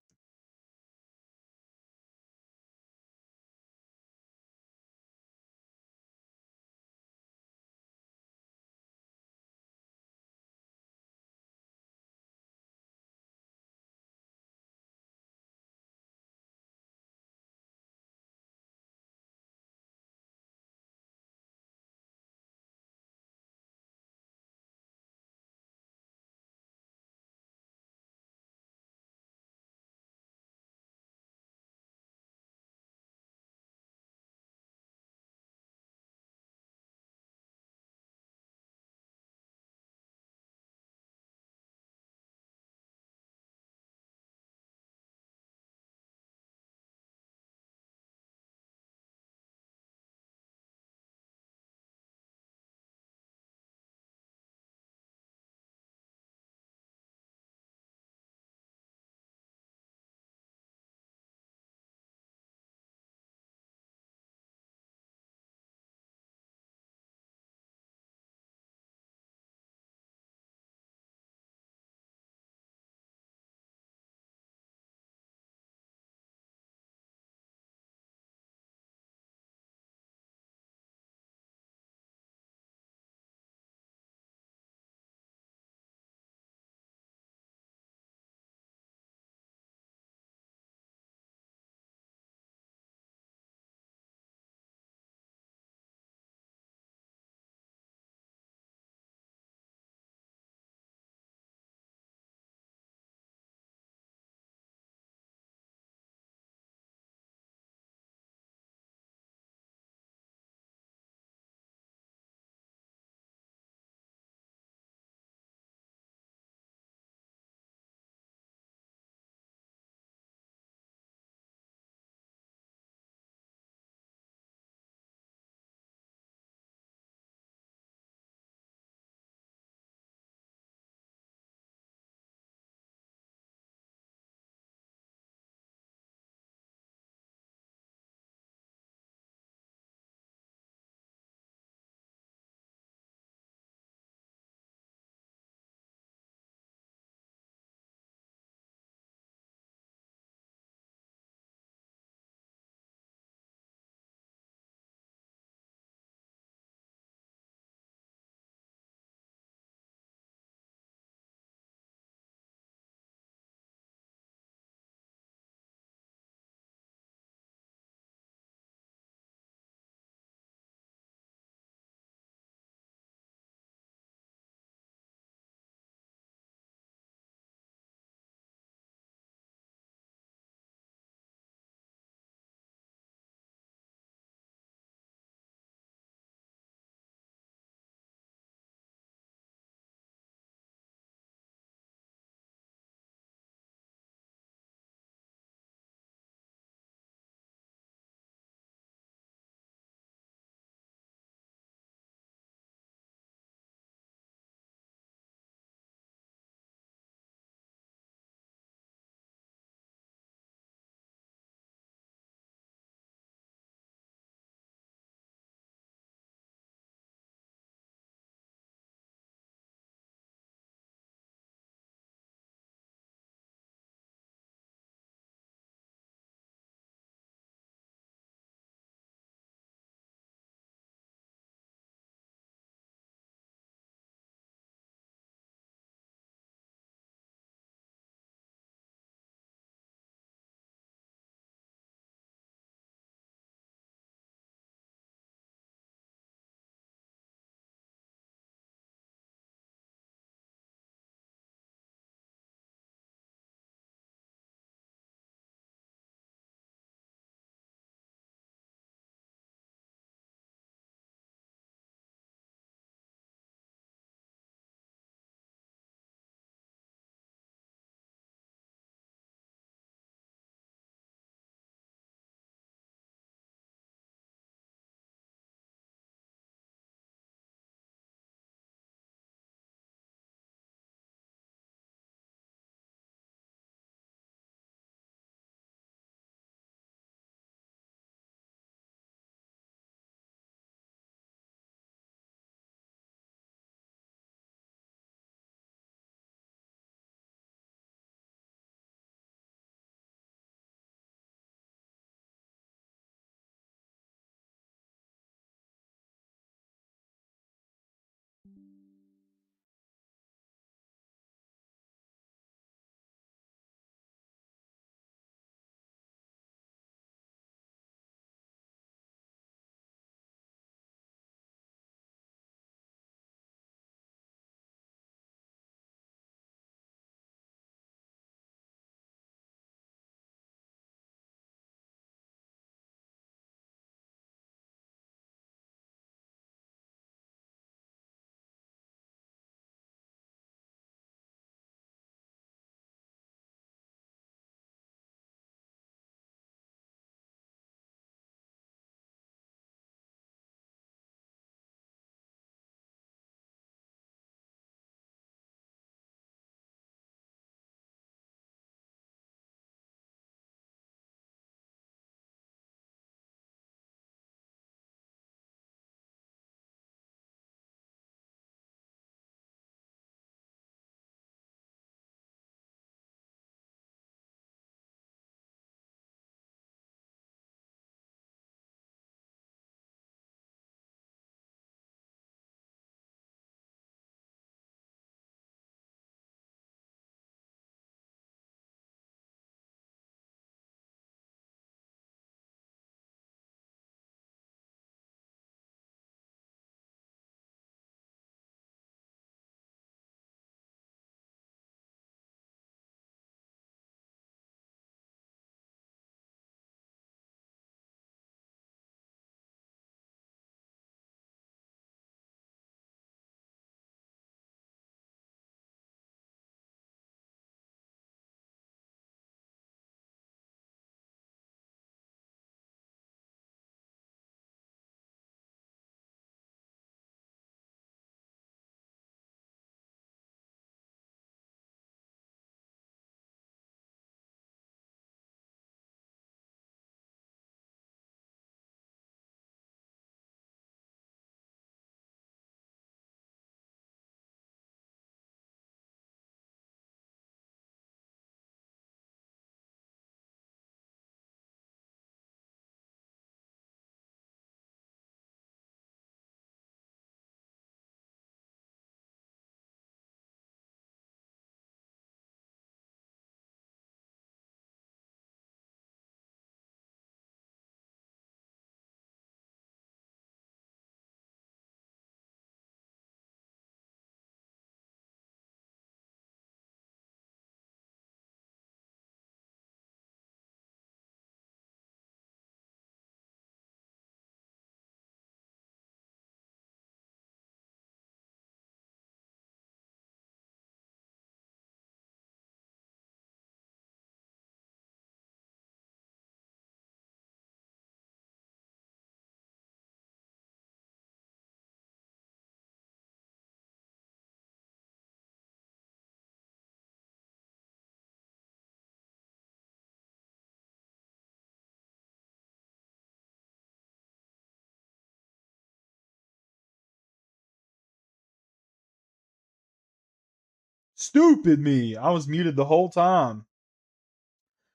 Speaker 1: Stupid me. I was muted the whole time.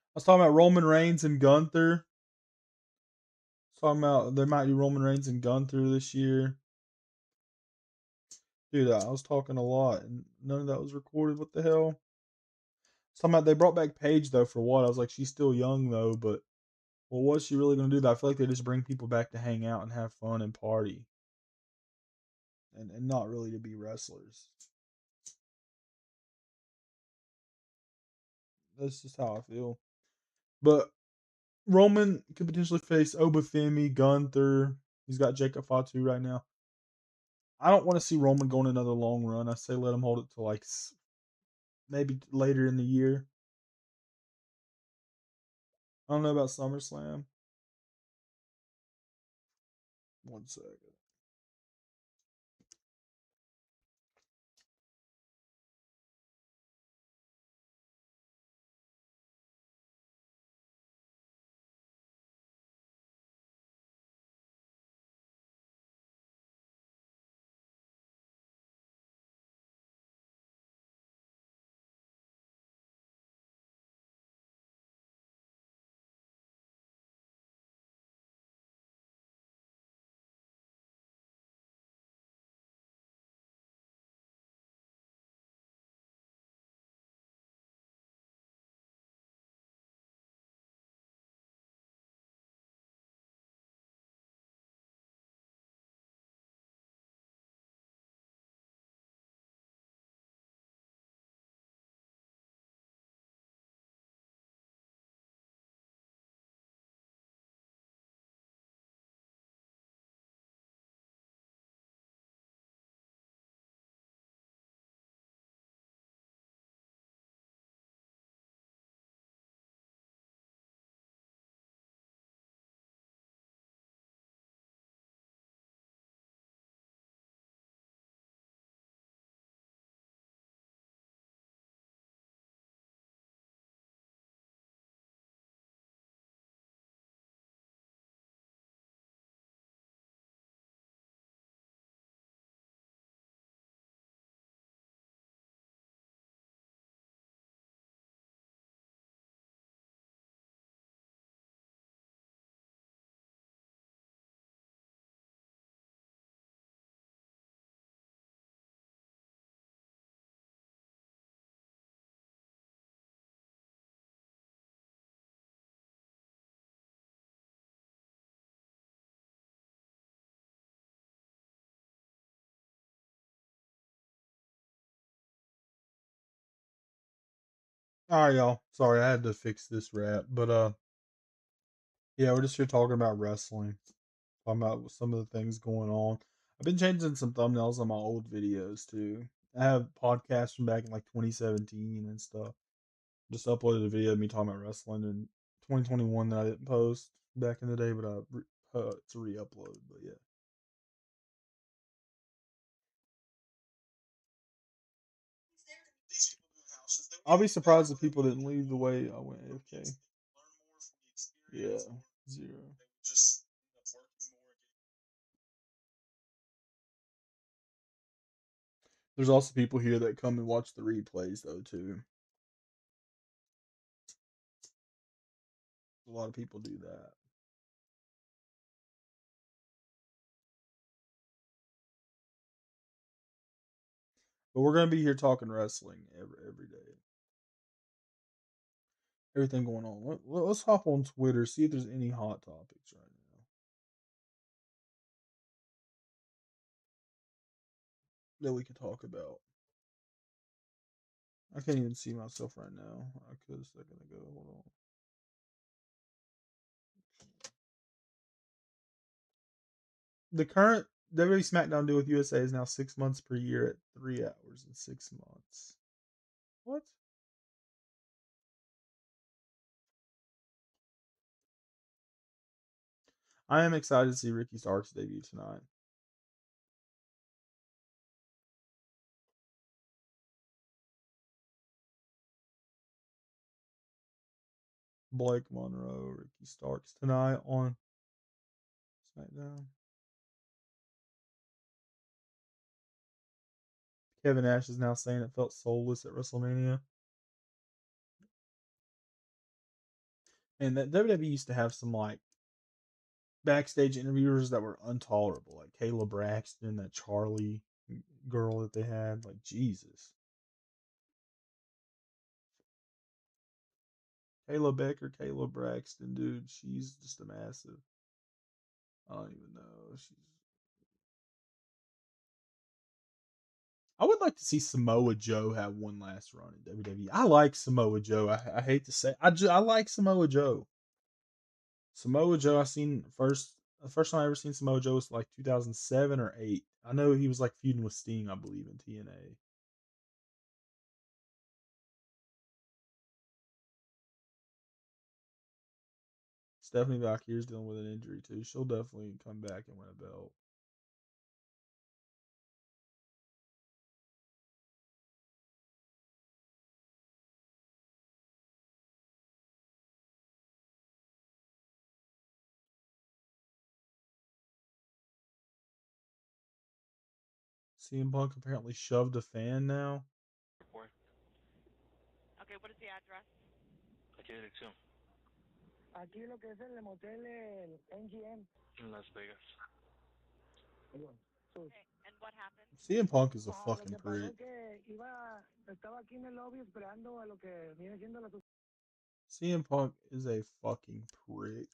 Speaker 1: I was talking about Roman Reigns and Gunther. Talking about there might be Roman Reigns and Gunther this year. Dude, I was talking a lot and none of that was recorded. What the hell? Talking about they brought back Paige though for what? I was like, she's still young though, but well, what's she really gonna do? That I feel like they just bring people back to hang out and have fun and party, and not really to be wrestlers. That's just how I feel. But Roman could potentially face Obafemi, Gunther. He's got Jacob Fatu right now. I don't want to see Roman going another long run. I say let him hold it to like maybe later in the year. I don't know about SummerSlam. One second. All right, y'all. Sorry, I had to fix this rap, but yeah, we're just here talking about wrestling, talking about some of the things going on. I've been changing some thumbnails on my old videos too. I have podcasts from back in like 2017 and stuff. Just uploaded a video of me talking about wrestling in 2021 that I didn't post back in the day, but it's a re-upload. But yeah, I'll be surprised if people didn't leave the way I went AFK. Yeah, zero. There's also people here that come and watch the replays though too. A lot of people do that. But we're gonna be here talking wrestling every day. Everything going on. Let's hop on Twitter, see if there's any hot topics right now that we could talk about. I can't even see myself right now. I could a second ago. Hold on. The current WWE SmackDown deal with USA is now 6 months per year at 3 hours and 6 months. What? I am excited to see Ricky Starks debut tonight. Blake Monroe, Ricky Starks tonight on SmackDown. Kevin Nash is now saying it felt soulless at WrestleMania. And that WWE used to have some like backstage interviewers that were intolerable, like Kayla Braxton, that Charlie girl that they had. Like Jesus, Kayla Becker, Kayla Braxton, dude, she's just a massive. I don't even know. She's. I would like to see Samoa Joe have one last run in WWE. I like Samoa Joe. I hate to say, I like Samoa Joe. Samoa Joe, I seen first. The first time I ever seen Samoa Joe was like 2007 or 8. I know he was like feuding with Sting, I believe, in TNA. Stephanie Valkyrie's dealing with an injury too. She'll definitely come back and win a belt. CM Punk apparently shoved a fan now.
Speaker 2: Airport.
Speaker 3: Okay, what is the address?
Speaker 2: Aquí dirección.
Speaker 4: Aquí lo que es el motel, el NGM.
Speaker 2: En Las Vegas.
Speaker 3: Okay, and what happened?
Speaker 1: CM Punk is a
Speaker 4: Lo
Speaker 1: fucking
Speaker 4: que pasó
Speaker 1: prick.
Speaker 4: es que estaba aquí en el lobby esperando a lo que viene siendo la.
Speaker 1: CM Punk is a fucking prick.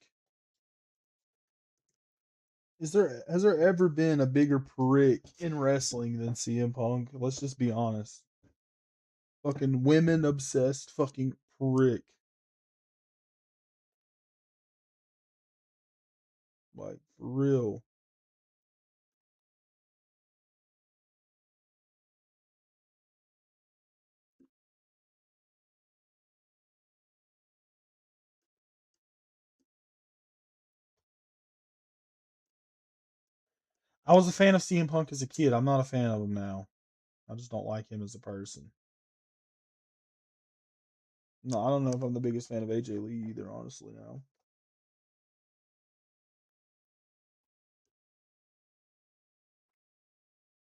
Speaker 1: Has there ever been a bigger prick in wrestling than CM Punk? Let's just be honest. Fucking women obsessed fucking prick. Like for real. I was a fan of CM Punk as a kid. I'm not a fan of him now. I just don't like him as a person. No, I don't know if I'm the biggest fan of AJ Lee either, honestly now.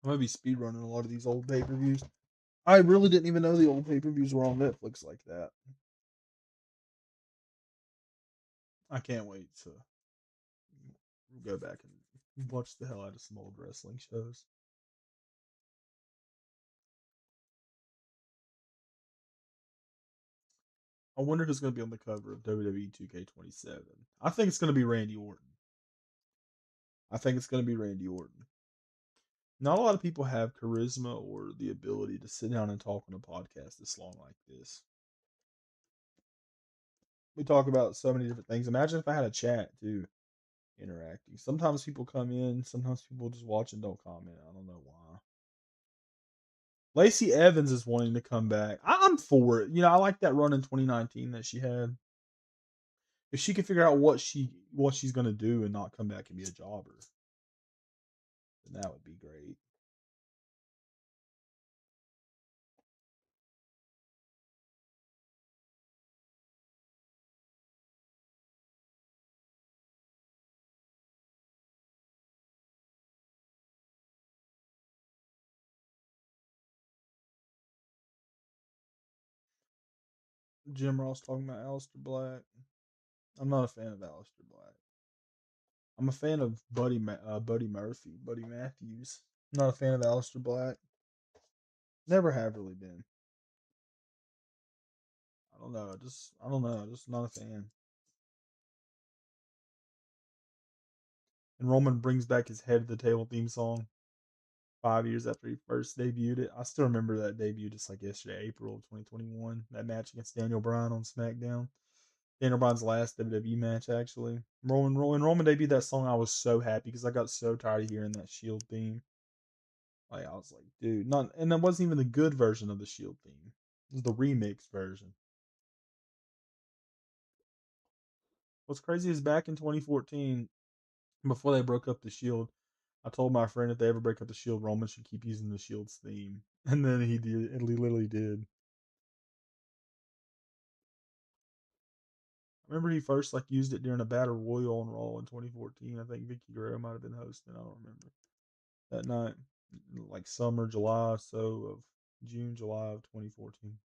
Speaker 1: I'm gonna be speedrunning a lot of these old pay-per-views. I really didn't even know the old pay-per-views were on Netflix like that. I can't wait to go back and watch the hell out of some old wrestling shows. I wonder who's going to be on the cover of WWE 2K27. I think it's going to be Randy Orton. I think it's going to be Randy Orton. Not a lot of people have charisma or the ability to sit down and talk on a podcast this long like this. We talk about so many different things. Imagine if I had a chat too, interacting. Sometimes people come in, sometimes people just watch and don't comment. I don't know why. Lacey Evans is wanting to come back. I'm for it. I like that run in 2019 that she had. If she can figure out what she's gonna do and not come back and be a jobber, then that would be great. Jim Ross talking about Aleister Black. I'm not a fan of Aleister Black. I'm a fan of Buddy Murphy, Buddy Matthews. I'm not a fan of Aleister Black. Never have really been. I don't know. I don't know. Just not a fan. And Roman brings back his head to the table theme song 5 years after he first debuted it. I still remember that debut just like yesterday, April of 2021. That match against Daniel Bryan on SmackDown. Daniel Bryan's last WWE match, actually. Roman debuted that song, I was so happy because I got so tired of hearing that Shield theme. Like I was like, dude, not, and that wasn't even the good version of the Shield theme. It was the remix version. What's crazy is back in 2014, before they broke up the Shield, I told my friend if they ever break up the Shield, Roman should keep using the Shield's theme, and then he did. And he literally did. I remember he first like used it during a battle royal on Raw in 2014. I think Vicky Guerrero might have been hosting. I don't remember that night. like summer, July, so of June, July of 2014.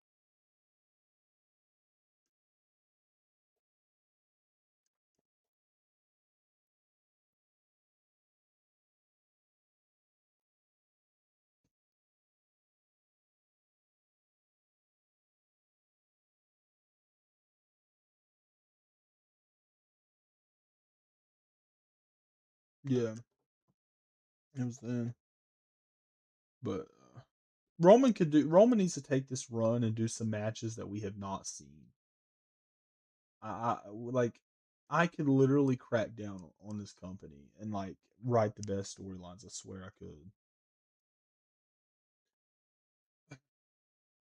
Speaker 1: Yeah, it was then. But Roman needs to take this run and do some matches that we have not seen. Like I could literally crack down on this company and like write the best storylines. I swear I could.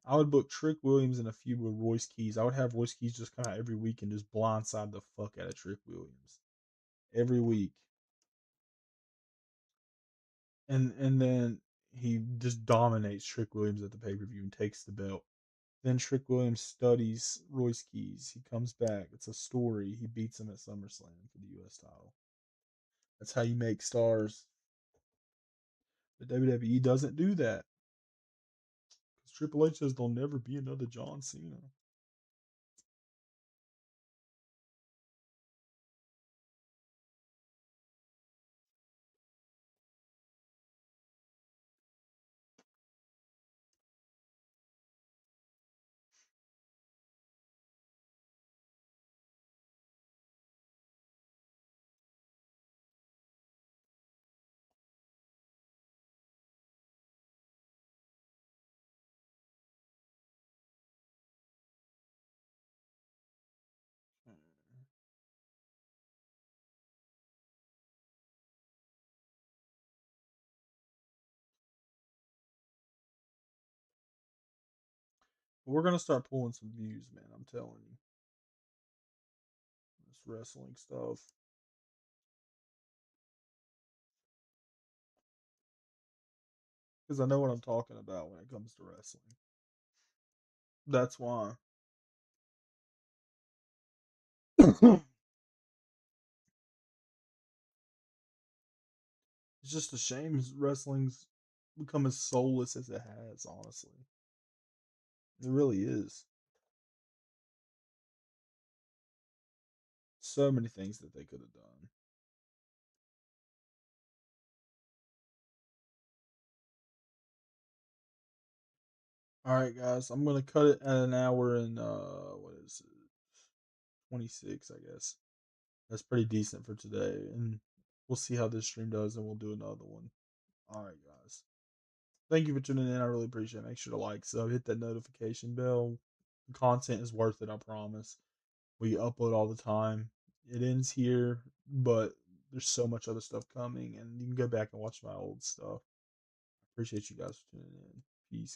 Speaker 1: I would book Trick Williams and a feud with Royce Keys. I would have Royce Keys just come out every week and just blindside the fuck out of Trick Williams every week, and then he just dominates Trick Williams at the pay per view and takes the belt. Then Trick Williams studies Royce Keys. He comes back. It's a story. He beats him at SummerSlam for the U.S. title. That's how you make stars. But WWE doesn't do that because Triple H says there'll never be another John Cena. We're gonna start pulling some views, man. I'm telling you, this wrestling stuff. Because I know what I'm talking about when it comes to wrestling. That's why. It's just a shame wrestling's become as soulless as it has, honestly. It really is. So many things that they could have done. All right, guys, I'm gonna cut it at an hour and what is it, 26, I guess. That's pretty decent for today, and we'll see how this stream does, and we'll do another one. All right, guys. Thank you for tuning in. I really appreciate it. Make sure to like, sub, hit that notification bell. The content is worth it, I promise. We upload all the time. It ends here, but there's so much other stuff coming, and you can go back and watch my old stuff. Appreciate you guys for tuning in. Peace.